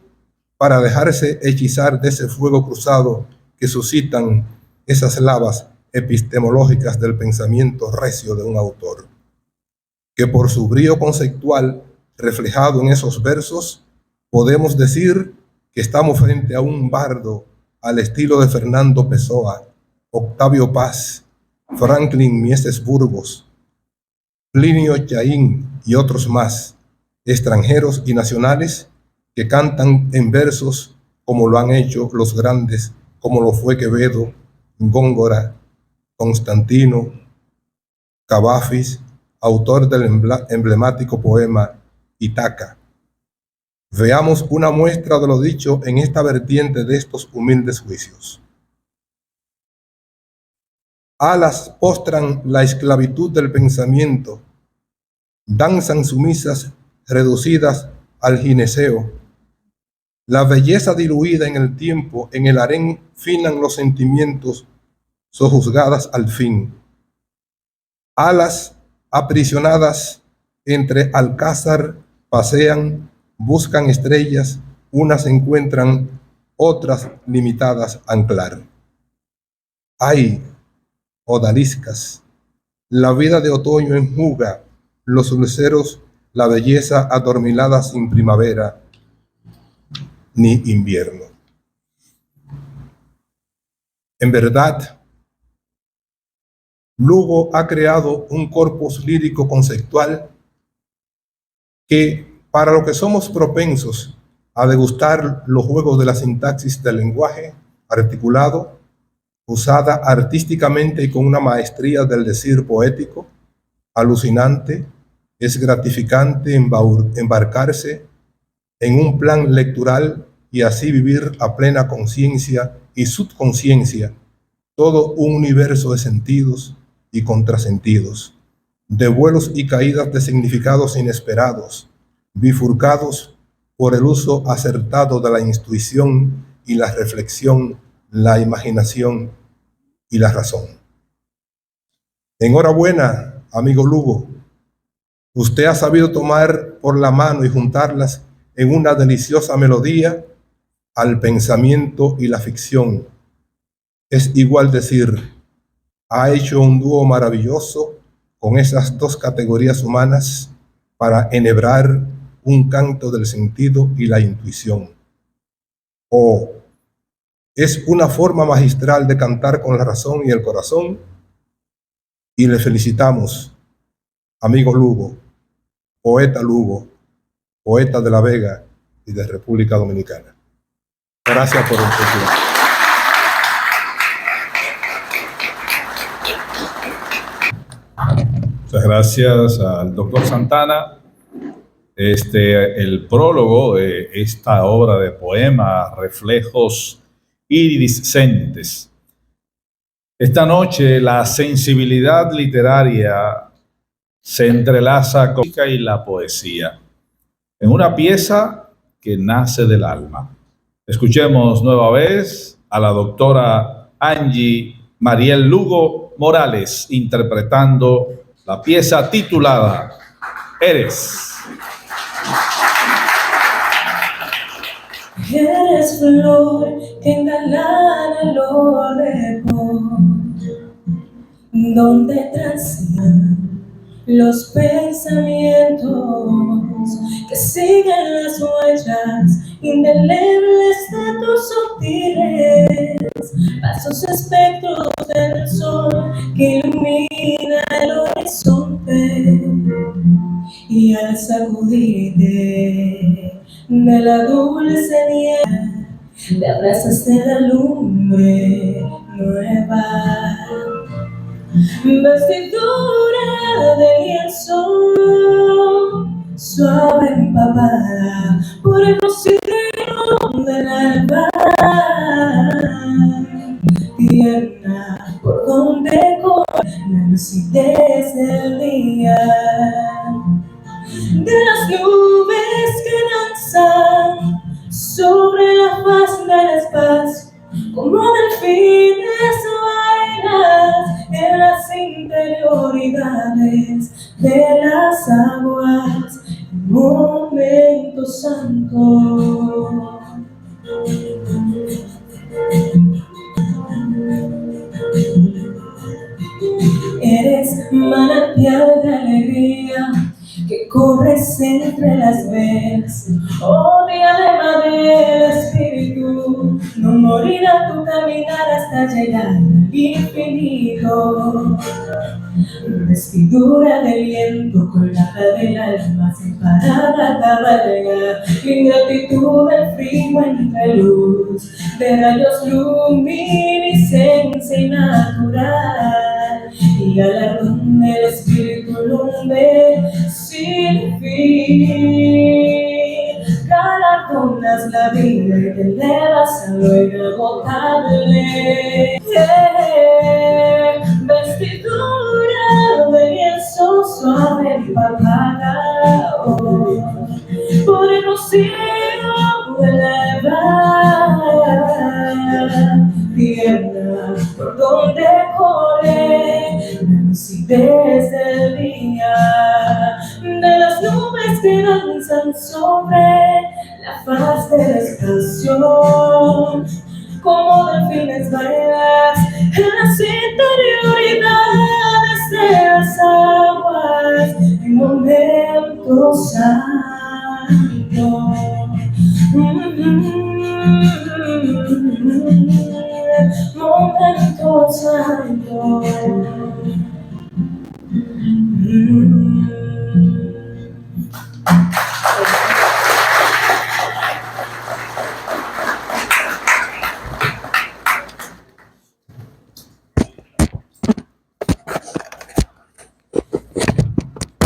para dejarse hechizar de ese fuego cruzado que suscitan esas lavas epistemológicas del pensamiento recio de un autor, que por su brío conceptual reflejado en esos versos, podemos decir que estamos frente a un bardo al estilo de Fernando Pessoa, Octavio Paz, Franklin Mieses Burgos, Plinio Chaín y otros más, extranjeros y nacionales, que cantan en versos como lo han hecho los grandes, como lo fue Quevedo, Góngora, Constantino, Cavafis, autor del emblemático poema Itaca. Veamos una muestra de lo dicho en esta vertiente de estos humildes juicios. Alas postran la esclavitud del pensamiento, danzan sumisas reducidas al gineceo. La belleza diluida en el tiempo, en el harén finan los sentimientos, sojuzgadas al fin. Alas aprisionadas entre alcázar pasean, buscan estrellas, unas encuentran, otras limitadas a anclar. Ay, odaliscas, la vida de otoño enjuga, los luceros, la belleza adormilada sin primavera ni invierno. En verdad, Lugo ha creado un corpus lírico conceptual que, para lo que somos propensos a degustar los juegos de la sintaxis del lenguaje articulado, usada artísticamente y con una maestría del decir poético, alucinante, es gratificante embarcarse en un plan lectural y así vivir a plena conciencia y subconsciencia todo un universo de sentidos y contrasentidos, de vuelos y caídas de significados inesperados, bifurcados por el uso acertado de la intuición y la reflexión, la imaginación y la razón. Enhorabuena, amigo Lugo. Usted ha sabido tomar por la mano y juntarlas en una deliciosa melodía al pensamiento y la ficción. Es igual decir, ha hecho un dúo maravilloso con esas dos categorías humanas para enhebrar un canto del sentido y la intuición. O es una forma magistral de cantar con la razón y el corazón, y le felicitamos, amigo Lugo, poeta de La Vega y de República Dominicana. Gracias por el tiempo. Muchas gracias al doctor Santana. El prólogo de esta obra de poema, Reflejos Iridiscentes. Esta noche la sensibilidad literaria se entrelaza con la música y la poesía en una pieza que nace del alma. Escuchemos nueva vez a la doctora Angie Mariel Lugo Morales interpretando la pieza titulada Eres. Eres flor que engalana lo lejos, donde transitan los pensamientos que siguen las huellas indelebles de tus sutiles pasos, espectros del sol que ilumina el horizonte, y al sacudirte de la dulce nieve te abrazas de la lumbre nueva, vestidura de lienzo suave empapada por el rocío del alba, tierna por donde corre la lucidez del día, de las nubes que danzan sobre la faz del espacio, como delfines bailas en la través de las aguas, momento santo. Eres manantial de alegría que corres entre las venas, oh diadema del Espíritu, no morirá tu caminar hasta llegar al infinito. Vestidura de viento, colada del alma, separada cabalga, ingratitud del frío entre luz, de rayos luminiscencia natural, y galardón del espíritu lumbre sin fin. Galardonas la vida y te elevas a lo inagotable. Vestidura de lienzo suave empapado por el rocío elevar, tierra por donde corre la lucidez del día, de las nubes que danzan sobre la faz de la estación, como delfines bailas en las interioridades de las aguas, en momento santo. Momento santo.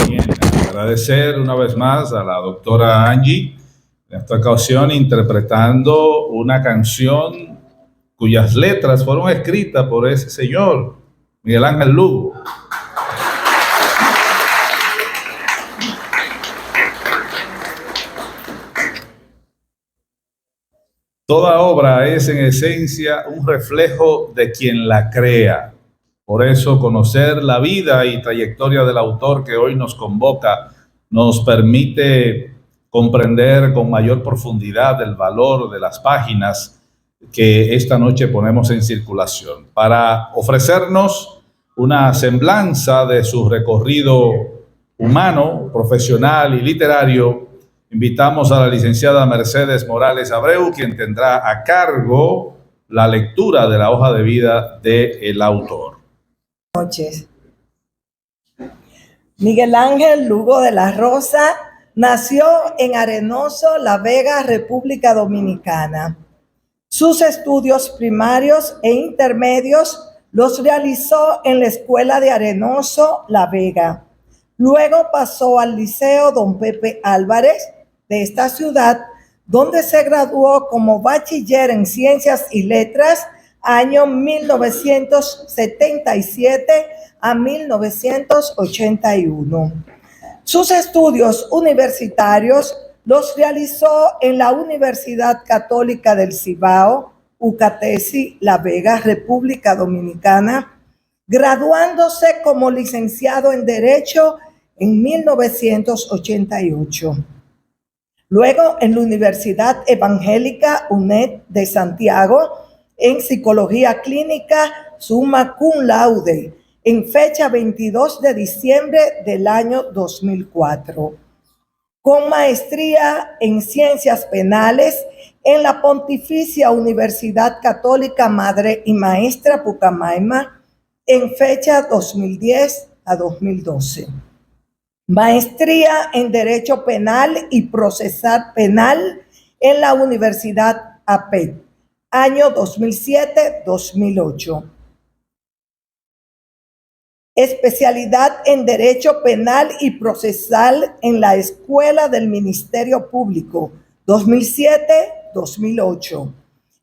Bien, agradecer una vez más a la doctora Angie, en esta ocasión interpretando una canción cuyas letras fueron escritas por ese señor, Miguel Ángel Lugo. Toda obra es en esencia un reflejo de quien la crea. Por eso conocer la vida y trayectoria del autor que hoy nos convoca nos permite comprender con mayor profundidad el valor de las páginas que esta noche ponemos en circulación, para ofrecernos una semblanza de su recorrido humano, profesional y literario. Invitamos a la licenciada Mercedes Morales Abreu, quien tendrá a cargo la lectura de la hoja de vida del autor. Buenas noches. Miguel Ángel Lugo de la Rosa nació en Arenoso, La Vega, República Dominicana. Sus estudios primarios e intermedios los realizó en la Escuela de Arenoso, La Vega. Luego pasó al Liceo Don Pepe Álvarez de esta ciudad, donde se graduó como bachiller en Ciencias y Letras, año 1977 a 1981. Sus estudios universitarios los realizó en la Universidad Católica del Cibao, UCATESI, La Vega, República Dominicana, graduándose como licenciado en Derecho en 1988. Luego en la Universidad Evangélica UNED de Santiago, en Psicología Clínica, summa cum laude, en fecha 22 de diciembre del año 2004. Con maestría en Ciencias Penales en la Pontificia Universidad Católica Madre y Maestra Pucamaima, en fecha 2010 a 2012. Maestría en Derecho Penal y Procesal Penal en la Universidad APET, año 2007-2008. Especialidad en Derecho Penal y Procesal en la Escuela del Ministerio Público, 2007-2008.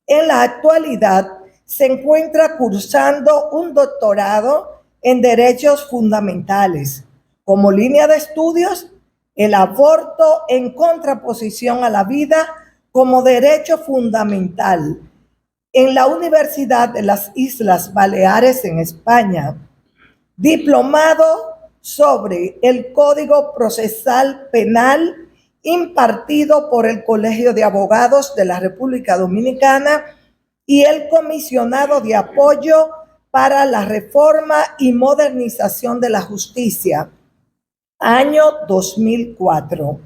En la actualidad se encuentra cursando un doctorado en Derechos Fundamentales. Como línea de estudios, el aborto en contraposición a la vida como derecho fundamental en la Universidad de las Islas Baleares en España. Diplomado sobre el Código Procesal Penal impartido por el Colegio de Abogados de la República Dominicana y el Comisionado de Apoyo para la Reforma y Modernización de la Justicia, año 2004.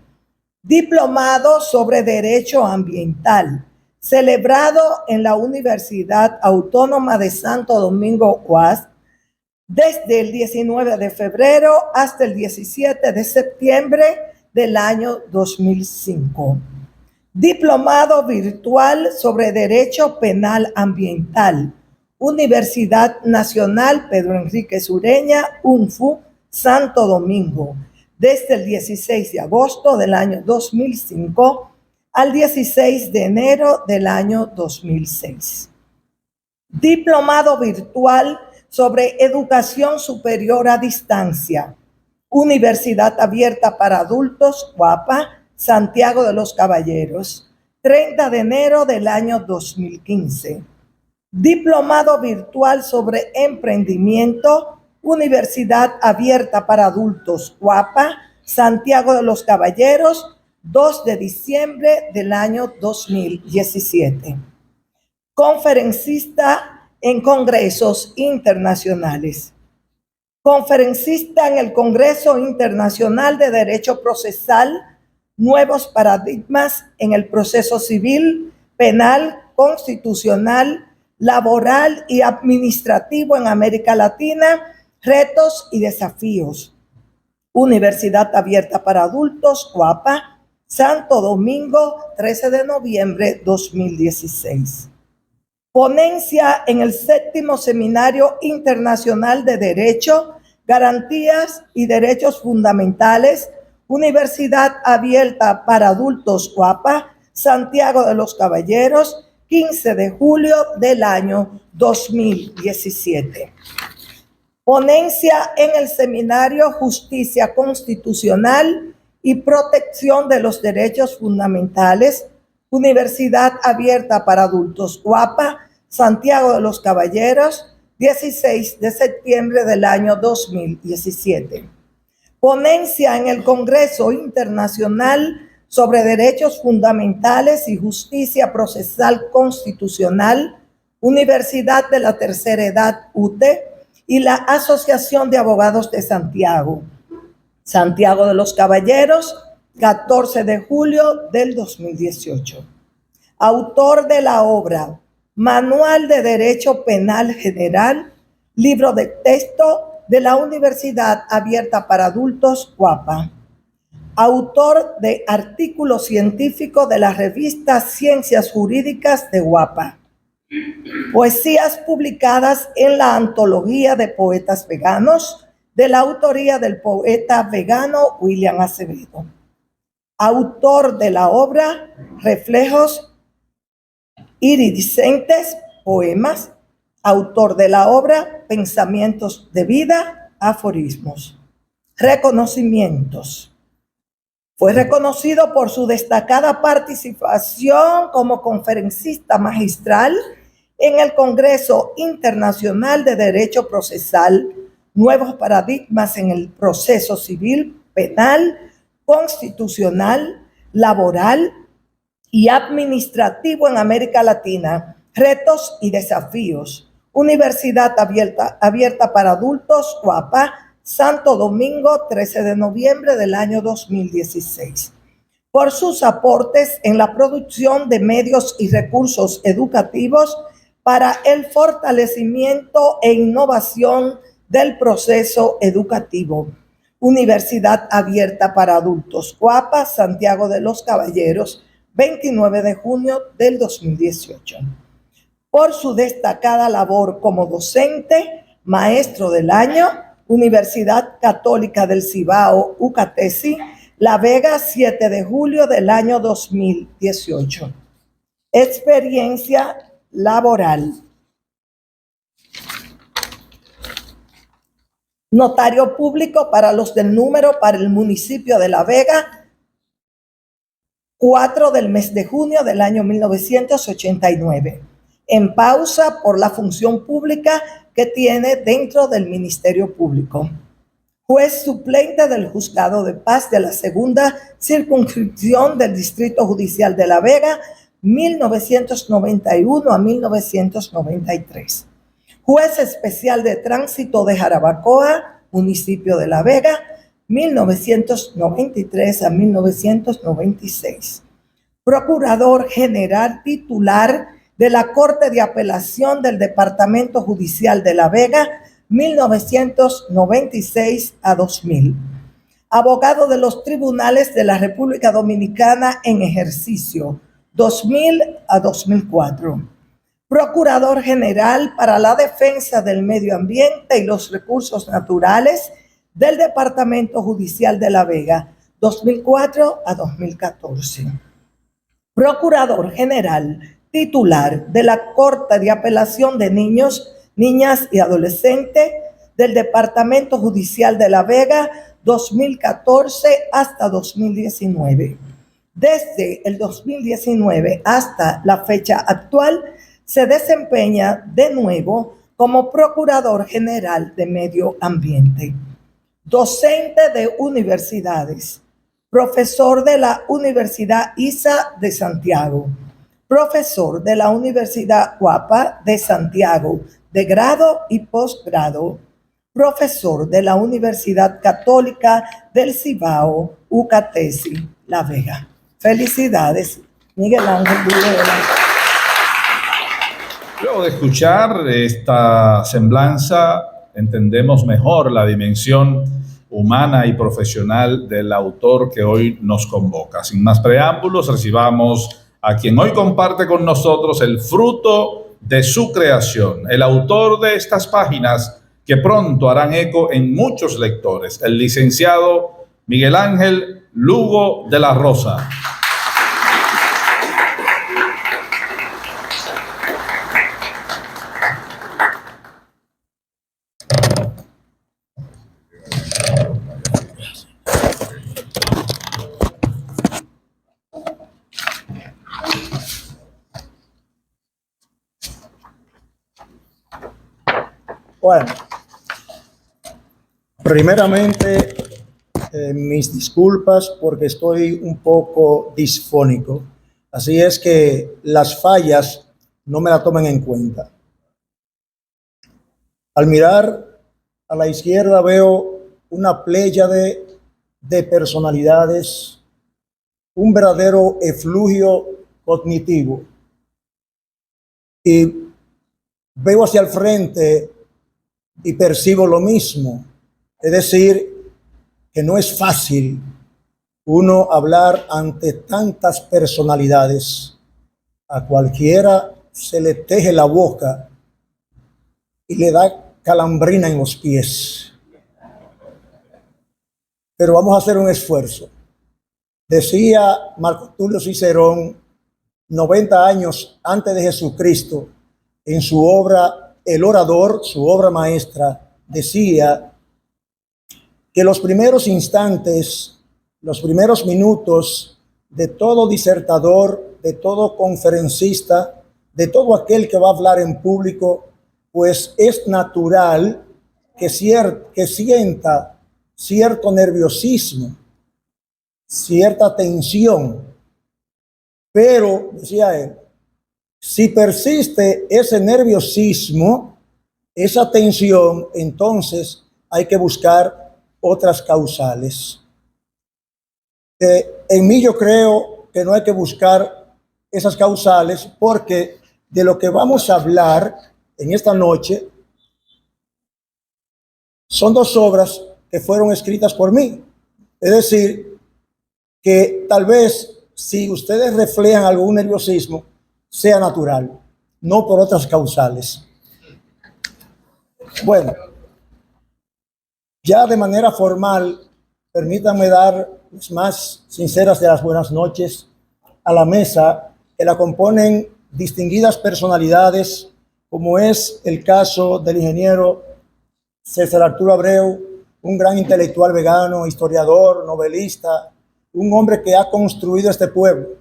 Diplomado sobre Derecho Ambiental, celebrado en la Universidad Autónoma de Santo Domingo, UAS, desde el 19 de febrero hasta el 17 de septiembre del año 2005. Diplomado virtual sobre Derecho Penal Ambiental, Universidad Nacional Pedro Enríquez Ureña, UNFU, Santo Domingo, desde el 16 de agosto del año 2005 al 16 de enero del año 2006. Diplomado virtual sobre Educación Superior a Distancia, Universidad Abierta para Adultos, UAPA, Santiago de los Caballeros, 30 de enero del año 2015. Diplomado virtual sobre Emprendimiento, Universidad Abierta para Adultos, UAPA, Santiago de los Caballeros, 2 de diciembre del año 2017. Conferencista en congresos internacionales. Conferencista en el Congreso Internacional de Derecho Procesal, Nuevos Paradigmas en el Proceso Civil, Penal, Constitucional, Laboral y Administrativo en América Latina, Retos y Desafíos. Universidad Abierta para Adultos, UAPA, Santo Domingo, 13 de noviembre 2016. Ponencia en el 7º Seminario Internacional de Derecho, Garantías y Derechos Fundamentales, Universidad Abierta para Adultos, UAPA, Santiago de los Caballeros, 15 de julio del año 2017. Ponencia en el Seminario Justicia Constitucional y Protección de los Derechos Fundamentales, Universidad Abierta para Adultos, UAPA, Santiago de los Caballeros, 16 de septiembre del año 2017. Ponencia en el Congreso Internacional sobre Derechos Fundamentales y Justicia Procesal Constitucional, Universidad de la Tercera Edad, UTE, y la Asociación de Abogados de Santiago, Santiago de los Caballeros, 14 de julio del 2018. Autor de la obra Manual de Derecho Penal General, libro de texto de la Universidad Abierta para Adultos, UAPA. Autor de artículos científicos de la revista Ciencias Jurídicas de UAPA. Poesías publicadas en la Antología de Poetas Veganos, de la autoría del poeta vegano William Acevedo. Autor de la obra Reflejos Iridiscentes, poemas. Autor de la obra Pensamientos de Vida, aforismos. Reconocimientos. Fue reconocido por su destacada participación como conferencista magistral en el Congreso Internacional de Derecho Procesal, Nuevos Paradigmas en el Proceso Civil, Penal, Constitucional, Laboral y Administrativo en América Latina, Retos y Desafíos, Universidad Abierta para Adultos, UAPA, Santo Domingo, 13 de noviembre del año 2016. Por sus aportes en la producción de medios y recursos educativos para el fortalecimiento e innovación del proceso educativo. Universidad Abierta para Adultos, UAPA, Santiago de los Caballeros, 29 de junio del 2018. Por su destacada labor como docente, maestro del año, Universidad Católica del Cibao, UCATESI, La Vega, 7 de julio del año 2018. Experiencia laboral. Notario público para los del número para el municipio de La Vega, 4 del mes de junio del año 1989. En pausa por la función pública que tiene dentro del Ministerio Público. juez suplente del Juzgado de Paz de la Segunda Circunscripción del Distrito Judicial de La Vega, 1991 a 1993. Juez especial de tránsito de Jarabacoa, municipio de La Vega, 1993 a 1996. Procurador general titular de la Corte de Apelación del Departamento Judicial de La Vega, 1996 a 2000. Abogado de los Tribunales de la República Dominicana en ejercicio, 2000 a 2004. Procurador General para la Defensa del Medio Ambiente y los Recursos Naturales del Departamento Judicial de La Vega, 2004 a 2014. Procurador General titular de la Corte de Apelación de Niños, Niñas y Adolescentes del Departamento Judicial de La Vega, 2014 hasta 2019. Desde el 2019 hasta la fecha actual, se desempeña de nuevo como Procurador General de Medio Ambiente. Docente de universidades, profesor de la Universidad ISA de Santiago, profesor de la Universidad UAPA de Santiago, de grado y posgrado, profesor de la Universidad Católica del Cibao, UCATESI, La Vega. Felicidades, Miguel Ángel Villela. Luego de escuchar esta semblanza, entendemos mejor la dimensión humana y profesional del autor que hoy nos convoca. Sin más preámbulos, recibamos a quien hoy comparte con nosotros el fruto de su creación, el autor de estas páginas que pronto harán eco en muchos lectores, el licenciado Miguel Ángel Lugo de la Rosa. Bueno, primeramente, mis disculpas porque estoy un poco disfónico. Así es que las fallas no me la tomen en cuenta. Al mirar a la izquierda veo una pléyade de personalidades, un verdadero efluvio cognitivo. Y veo hacia el frente y percibo lo mismo, es decir, que no es fácil uno hablar ante tantas personalidades. A cualquiera se le teje la boca y le da calambrina en los pies. Pero vamos a hacer un esfuerzo. Decía Marco Tulio Cicerón, 90 años antes de Jesucristo, en su obra El Orador, su obra maestra, decía que los primeros instantes, los primeros minutos de todo disertador, de todo conferencista, de todo aquel que va a hablar en público, pues es natural que sienta cierto nerviosismo, cierta tensión. Pero, decía él, si persiste ese nerviosismo, esa tensión, entonces hay que buscar otras causales. En mí yo creo que no hay que buscar esas causales porque de lo que vamos a hablar en esta noche son dos obras que fueron escritas por mí. Es decir, que tal vez si ustedes reflejan algún nerviosismo, sea natural, no por otras causales. Bueno, ya de manera formal, permítanme dar las más sinceras de las buenas noches a la mesa que la componen distinguidas personalidades, como es el caso del ingeniero César Arturo Abreu, un gran intelectual vegano, historiador, novelista, un hombre que ha construido este pueblo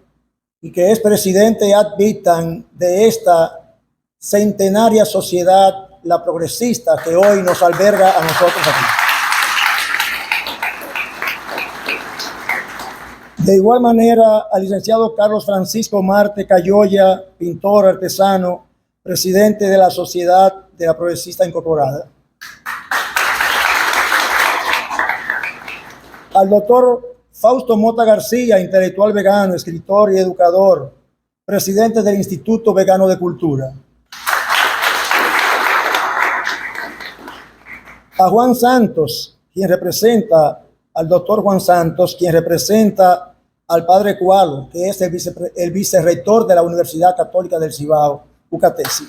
y que es presidente ad vitam de esta centenaria sociedad, la progresista, que hoy nos alberga a nosotros aquí. De igual manera, al licenciado Carlos Francisco Marte Cayoya, pintor artesano, presidente de la Sociedad de la Progresista Incorporada. Al doctor Fausto Mota García, intelectual vegano, escritor y educador, presidente del Instituto Vegano de Cultura. A Juan Santos, quien representa, al doctor Juan Santos, quien representa al padre Cualo, que es el vicerrector de la Universidad Católica del Cibao, UCATESI.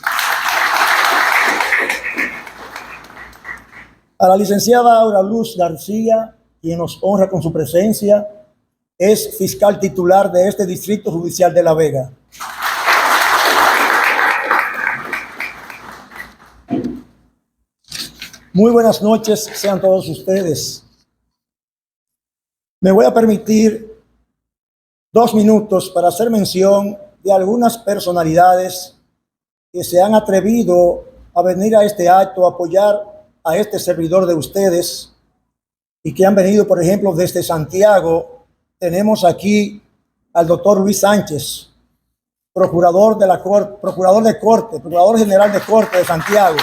A la licenciada Aura Luz García, quien nos honra con su presencia, es fiscal titular de este Distrito Judicial de La Vega. Muy buenas noches, sean todos ustedes. Me voy a permitir 2 minutos para hacer mención de algunas personalidades que se han atrevido a venir a este acto a apoyar a este servidor de ustedes y que han venido, por ejemplo, desde Santiago. Tenemos aquí al doctor Luis Sánchez, procurador general de Corte de Santiago.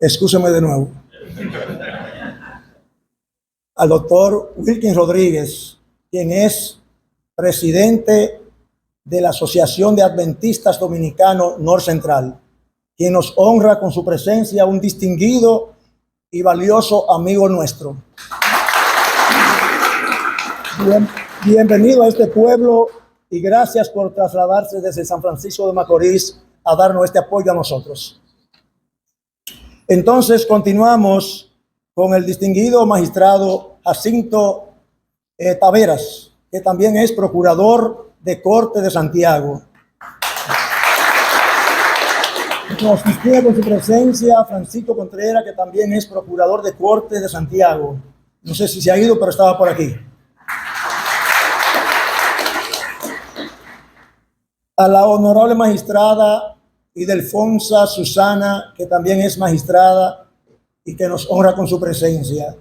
Excúseme de nuevo. Al doctor Wilkin Rodríguez, quien es presidente de la Asociación de Adventistas Dominicanos Norcentral, quien nos honra con su presencia, un distinguido y valioso amigo nuestro. Bienvenido a este pueblo y gracias por trasladarse desde San Francisco de Macorís a darnos este apoyo a nosotros. Entonces continuamos con el distinguido magistrado Jacinto Taveras, que también es procurador de Corte de Santiago. Nos distingue con su presencia Francisco Contreras, que también es procurador de Corte de Santiago. No sé si se ha ido, pero estaba por aquí. A la honorable magistrada Idelfonsa Susana, que también es magistrada y que nos honra con su presencia.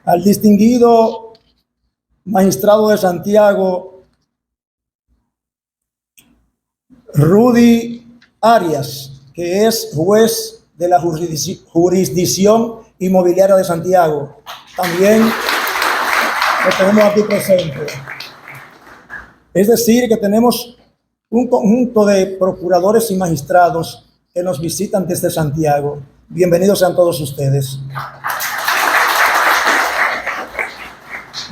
Al distinguido magistrado de Santiago, Rudy Arias, que es juez de la jurisdicción inmobiliaria de Santiago. También lo tenemos aquí presente. Es decir, que tenemos un conjunto de procuradores y magistrados que nos visitan desde Santiago. Bienvenidos sean todos ustedes.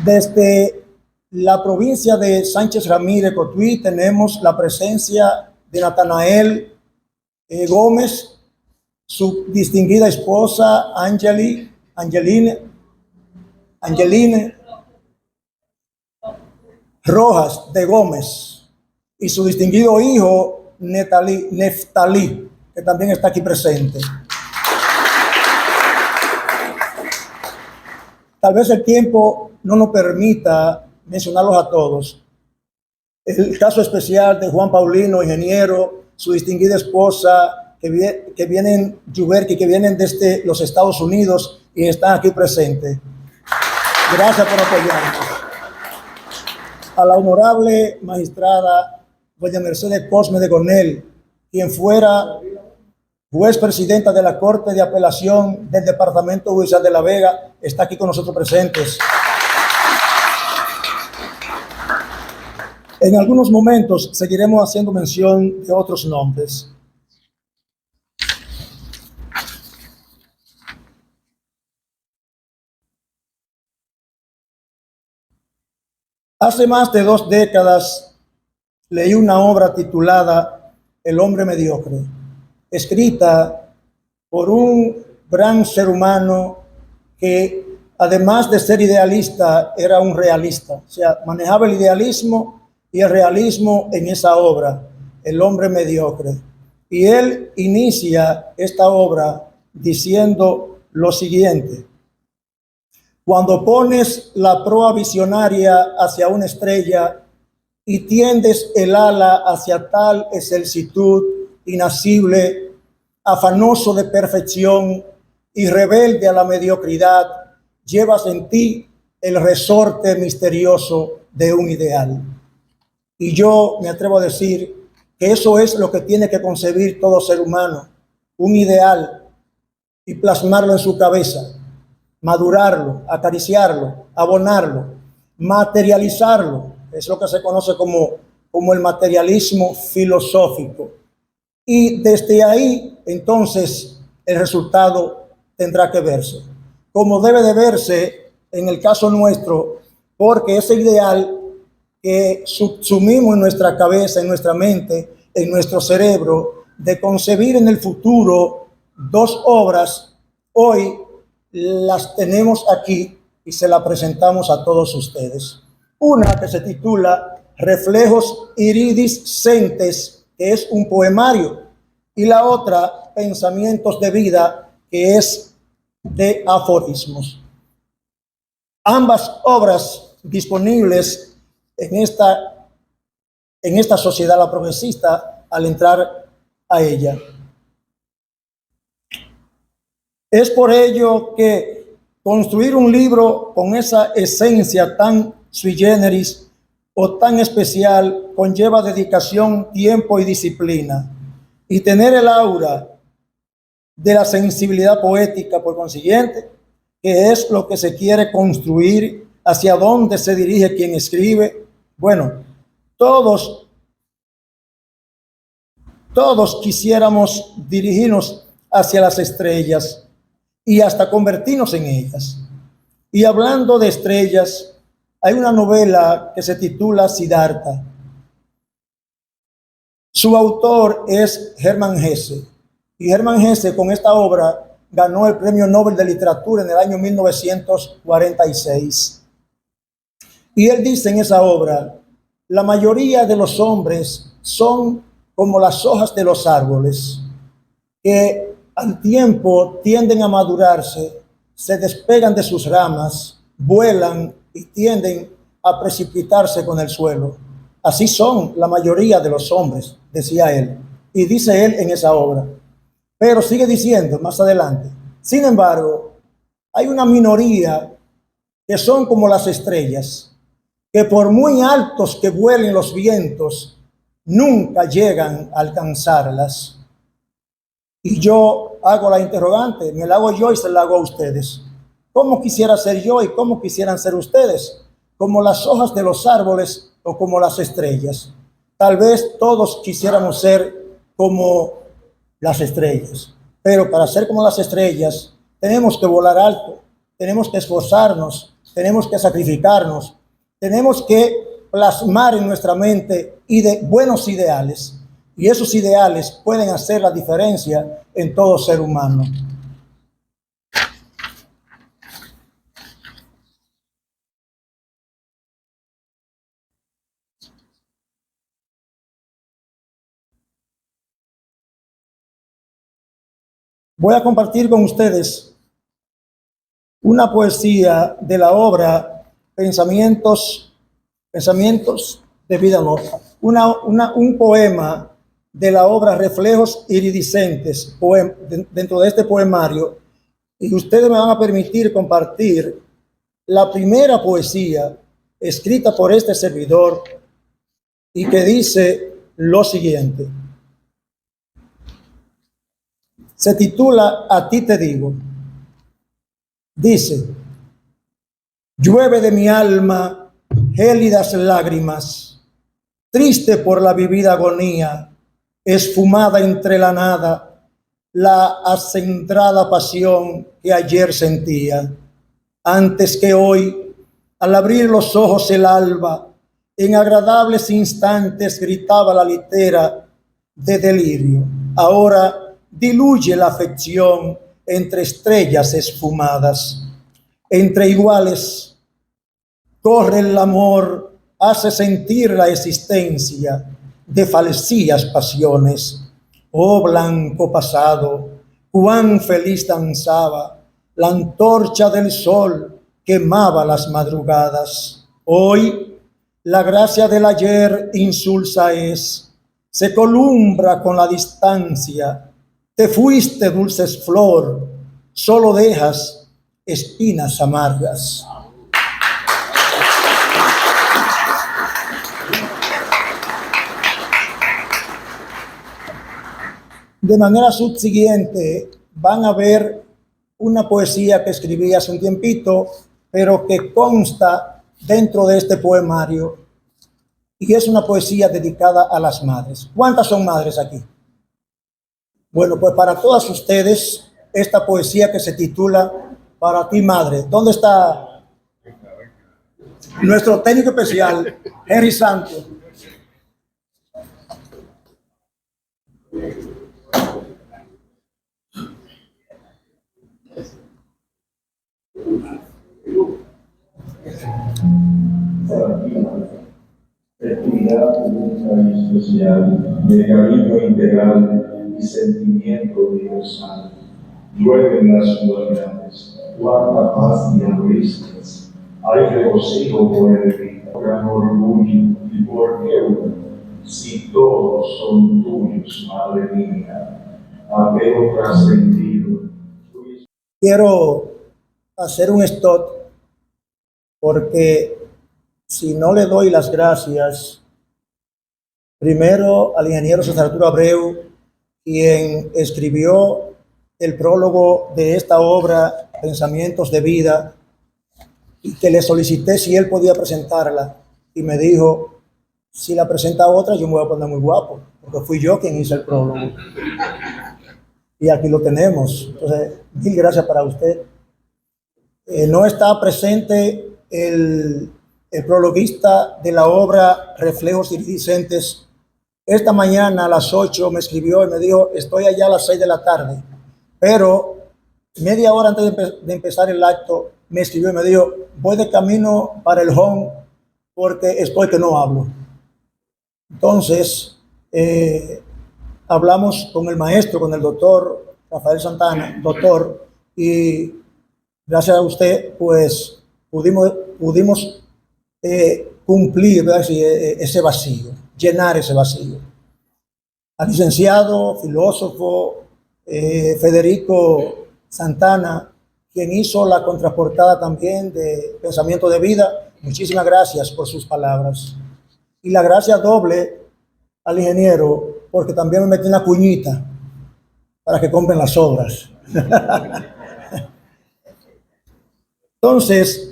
Desde la provincia de Sánchez Ramírez, Cotuí, tenemos la presencia de Natanael Gómez, su distinguida esposa Angeline Rojas de Gómez y su distinguido hijo Neftalí, que también está aquí presente. Tal vez el tiempo no nos permita mencionarlos a todos. El caso especial de Juan Paulino, ingeniero, su distinguida esposa, que vienen desde los Estados Unidos y están aquí presentes. Gracias por apoyarnos. A la honorable magistrada doña Mercedes Cosme de Cornell, quien fuera juez presidenta de la Corte de Apelación del Departamento Judicial de La Vega, está aquí con nosotros presentes. En algunos momentos seguiremos haciendo mención de otros nombres. Hace más de 2 décadas leí una obra titulada El hombre mediocre, escrita por un gran ser humano que, además de ser idealista, era un realista. O sea, manejaba el idealismo y el realismo en esa obra, El hombre mediocre. Y él inicia esta obra diciendo lo siguiente: cuando pones la proa visionaria hacia una estrella, y tiendes el ala hacia tal excelsitud inacible, afanoso de perfección y rebelde a la mediocridad, llevas en ti el resorte misterioso de un ideal. Y yo me atrevo a decir que eso es lo que tiene que concebir todo ser humano, un ideal, y plasmarlo en su cabeza, madurarlo, acariciarlo, abonarlo, materializarlo. Es lo que se conoce como el materialismo filosófico. Y desde ahí, entonces, el resultado tendrá que verse, como debe de verse en el caso nuestro, porque ese ideal que subsumimos en nuestra cabeza, en nuestra mente, en nuestro cerebro, de concebir en el futuro 2 obras, hoy las tenemos aquí y se la presentamos a todos ustedes. Una que se titula Reflejos Iridiscentes, que es un poemario, y la otra, Pensamientos de Vida, que es de aforismos. Ambas obras disponibles en esta sociedad la progresista al entrar a ella. Es por ello que construir un libro con esa esencia tan sui generis o tan especial conlleva dedicación, tiempo y disciplina. Y tener el aura de la sensibilidad poética, por consiguiente, que es lo que se quiere construir, hacia dónde se dirige quien escribe. Bueno, todos quisiéramos dirigirnos hacia las estrellas y hasta convertirnos en ellas. Y hablando de estrellas, hay una novela que se titula Siddhartha. Su autor es Hermann Hesse. Y Hermann Hesse, con esta obra, ganó el Premio Nobel de Literatura en el año 1946. Y él dice en esa obra: la mayoría de los hombres son como las hojas de los árboles, que al tiempo tienden a madurarse, se despegan de sus ramas, vuelan y tienden a precipitarse con el suelo. Así son la mayoría de los hombres, decía él. Y dice él en esa obra. Pero sigue diciendo más adelante: sin embargo, hay una minoría que son como las estrellas, que por muy altos que vuelen los vientos, nunca llegan a alcanzarlas. Y yo hago la interrogante, me la hago yo y se la hago a ustedes. ¿Cómo quisiera ser yo y cómo quisieran ser ustedes? ¿Como las hojas de los árboles o como las estrellas? Tal vez todos quisiéramos ser como las estrellas, pero para ser como las estrellas tenemos que volar alto, tenemos que esforzarnos, tenemos que sacrificarnos, tenemos que plasmar en nuestra mente buenos ideales, y esos ideales pueden hacer la diferencia en todo ser humano. Voy a compartir con ustedes una poesía de la obra Pensamientos de Vida Loca, un poema de la obra Reflejos Iridiscentes, dentro de este poemario, y ustedes me van a permitir compartir la primera poesía escrita por este servidor y que dice lo siguiente. Se titula A ti te digo. Dice: llueve de mi alma gélidas lágrimas, triste por la vivida agonía, esfumada entre la nada, la acendrada pasión que ayer sentía. Antes que hoy, al abrir los ojos el alba, en agradables instantes gritaba la litera de delirio. Ahora diluye la afección entre estrellas esfumadas. Entre iguales corre el amor, hace sentir la existencia de falsías pasiones. Oh blanco pasado, cuán feliz danzaba la antorcha del sol, quemaba las madrugadas. Hoy La gracia del ayer insulsa es, se columbra con la distancia. Te fuiste, dulces flor, solo dejas espinas amargas. De manera subsiguiente, van a ver una poesía que escribí hace un tiempito, pero que consta dentro de este poemario, y es una poesía dedicada a las madres. ¿Cuántas son madres aquí? Bueno, pues para todas ustedes, esta poesía que se titula Para ti, madre. ¿Dónde está nuestro técnico especial, Henry Santos? Actividad pública y especial de cariño integral y sentimiento universal. Llueven las modalidades, cuánta paz y angustias, hay regocijo por el vida, gran orgullo y por qué si todos son tuyos, madre mía, apego trascendido. Quiero hacer un stop porque si no le doy las gracias, primero al ingeniero César Arturo Abreu, quien escribió el prólogo de esta obra, Pensamientos de Vida, y que le solicité si él podía presentarla, y me dijo, si la presenta otra, yo me voy a poner muy guapo, porque fui yo quien hizo el prólogo. Y aquí lo tenemos. Entonces, mil gracias para usted. No está presente el prologuista de la obra Reflejos Iridiscentes. Esta mañana a las 8 me escribió y me dijo, estoy allá a las 6 de la tarde, pero media hora antes de empezar el acto me escribió y me dijo, voy de camino para el home porque estoy que no hablo. Entonces, hablamos con el maestro, con el doctor Rafael Santana, doctor, y gracias a usted, pues pudimos cumplir, ¿verdad? Ese vacío, llenar ese vacío. Al licenciado, filósofo Federico Santana, quien hizo la contraportada también de Pensamiento de Vida, muchísimas gracias por sus palabras. Y la gracia doble al ingeniero, porque también me metí una cuñita para que compren las obras. Entonces,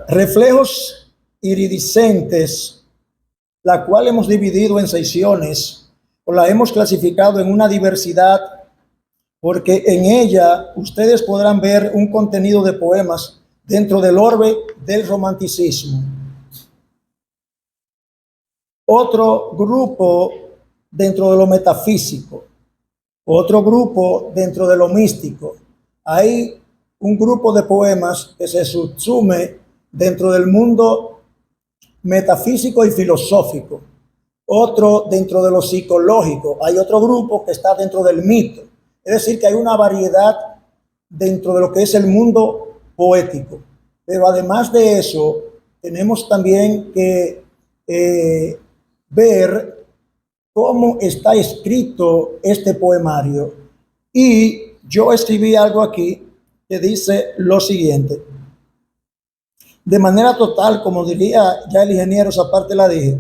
Reflejos Iridiscentes, la cual hemos dividido en secciones, o la hemos clasificado en una diversidad, porque en ella ustedes podrán ver un contenido de poemas dentro del orbe del romanticismo. Otro grupo dentro de lo metafísico, otro grupo dentro de lo místico. Hay un grupo de poemas que se subsume dentro del mundo metafísico y filosófico, otro dentro de lo psicológico, hay otro grupo que está dentro del mito. Es decir, que hay una variedad dentro de lo que es el mundo poético. Pero además de eso, tenemos también que ver cómo está escrito este poemario. Y yo escribí algo aquí que dice lo siguiente. De manera total, como diría ya el ingeniero, esa parte la dije.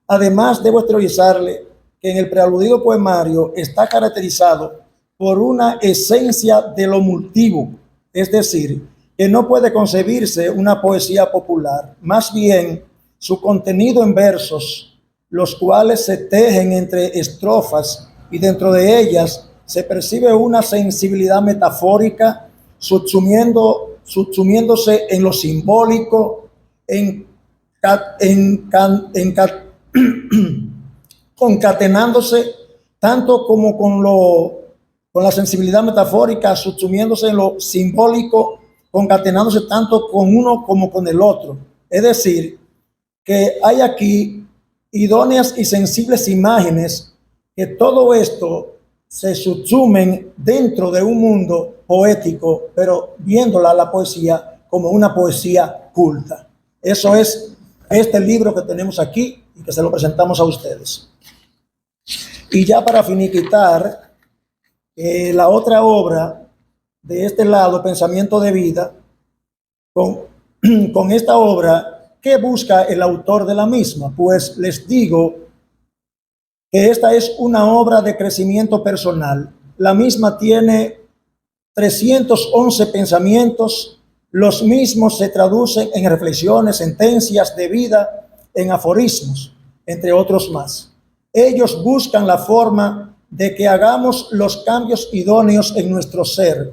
Además, debo exteriorizarle que en el prealudido poemario está caracterizado por una esencia de lo multivo, es decir, que no puede concebirse una poesía popular, más bien su contenido en versos, los cuales se tejen entre estrofas y dentro de ellas se percibe una sensibilidad metafórica subsumiéndose en lo simbólico, concatenándose tanto como con la sensibilidad metafórica, subsumiéndose en lo simbólico, concatenándose tanto con uno como con el otro. Es decir, que hay aquí idóneas y sensibles imágenes que todo esto se subsumen dentro de un mundo poético, pero viéndola la poesía como una poesía culta. Eso es este libro que tenemos aquí y que se lo presentamos a ustedes. Y ya para finiquitar, la otra obra de este lado, Pensamiento de Vida, con esta obra, ¿qué busca el autor de la misma? Pues les digo que esta es una obra de crecimiento personal. La misma tiene 311 pensamientos, los mismos se traducen en reflexiones, sentencias de vida, en aforismos, entre otros más. Ellos buscan la forma de que hagamos los cambios idóneos en nuestro ser,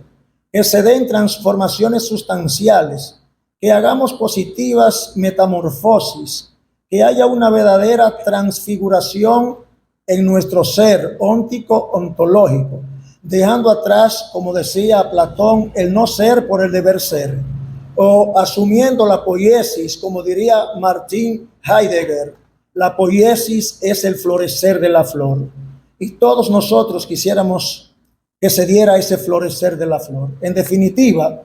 que se den transformaciones sustanciales, que hagamos positivas metamorfosis, que haya una verdadera transfiguración en nuestro ser óntico, ontológico, dejando atrás, como decía Platón, el no ser por el deber ser, o asumiendo la poiesis, como diría Martin Heidegger, la poiesis es el florecer de la flor, y todos nosotros quisiéramos que se diera ese florecer de la flor. En definitiva,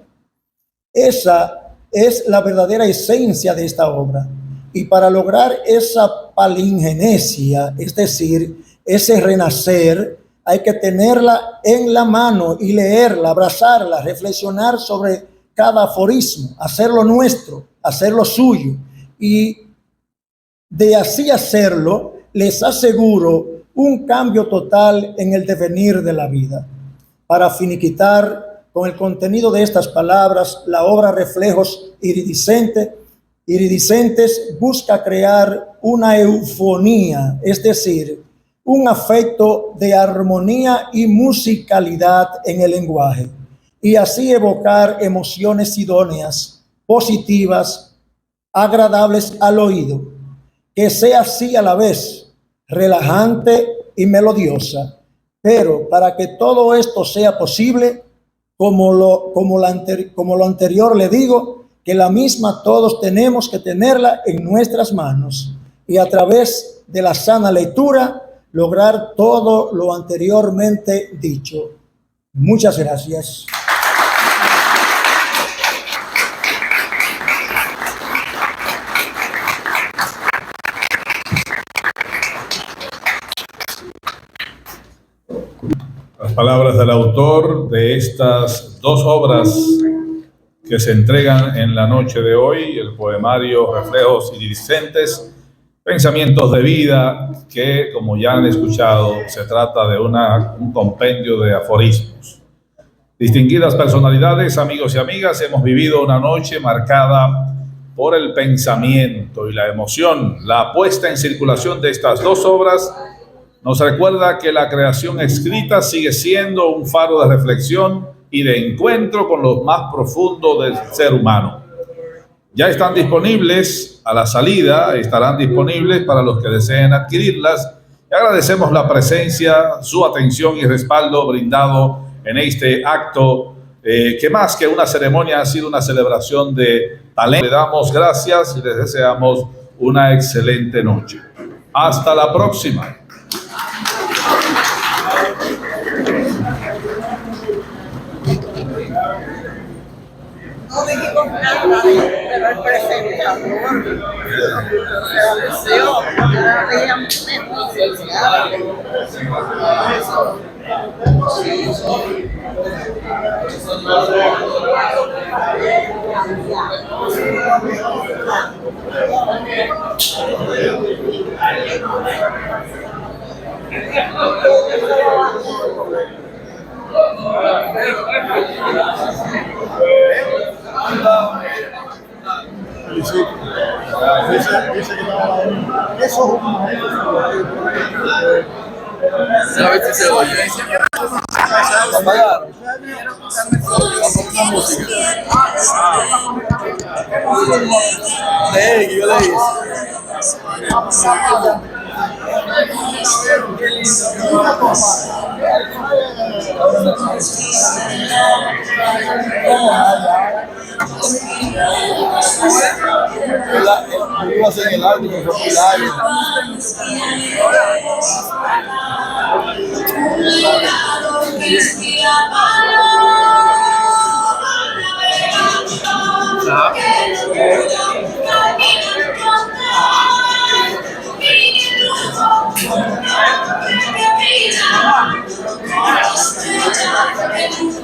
esa es la verdadera esencia de esta obra, y para lograr esa palingenesia, es decir, ese renacer, hay que tenerla en la mano y leerla, abrazarla, reflexionar sobre cada aforismo, hacerlo nuestro, hacerlo suyo. Y de así hacerlo, les aseguro un cambio total en el devenir de la vida. Para finiquitar con el contenido de estas palabras, la obra Reflejos Iridiscentes busca crear una eufonía, es decir, un afecto de armonía y musicalidad en el lenguaje, y así evocar emociones idóneas, positivas, agradables al oído, que sea así a la vez relajante y melodiosa. Pero para que todo esto sea posible, como lo anterior le digo, que la misma todos tenemos que tenerla en nuestras manos, y a través de la sana lectura lograr todo lo anteriormente dicho. Muchas gracias. Las palabras del autor de estas dos obras que se entregan en la noche de hoy, el poemario Reflejos Iridiscentes, Pensamientos de Vida, que, como ya han escuchado, se trata de un compendio de aforismos. Distinguidas personalidades, amigos y amigas, hemos vivido una noche marcada por el pensamiento y la emoción. La puesta en circulación de estas dos obras nos recuerda que la creación escrita sigue siendo un faro de reflexión y de encuentro con lo más profundo del ser humano. Ya están disponibles a la salida, estarán disponibles para los que deseen adquirirlas. Y agradecemos la presencia, su atención y respaldo brindado en este acto, que más que una ceremonia ha sido una celebración de talento. Le damos gracias y les deseamos una excelente noche. Hasta la próxima. No dijimos nada, pero el presentador A ver si se oye. Apagar. Música. Yo le hice. Qué lindo. Iba a hacer el arte, pero fue largo. Ven,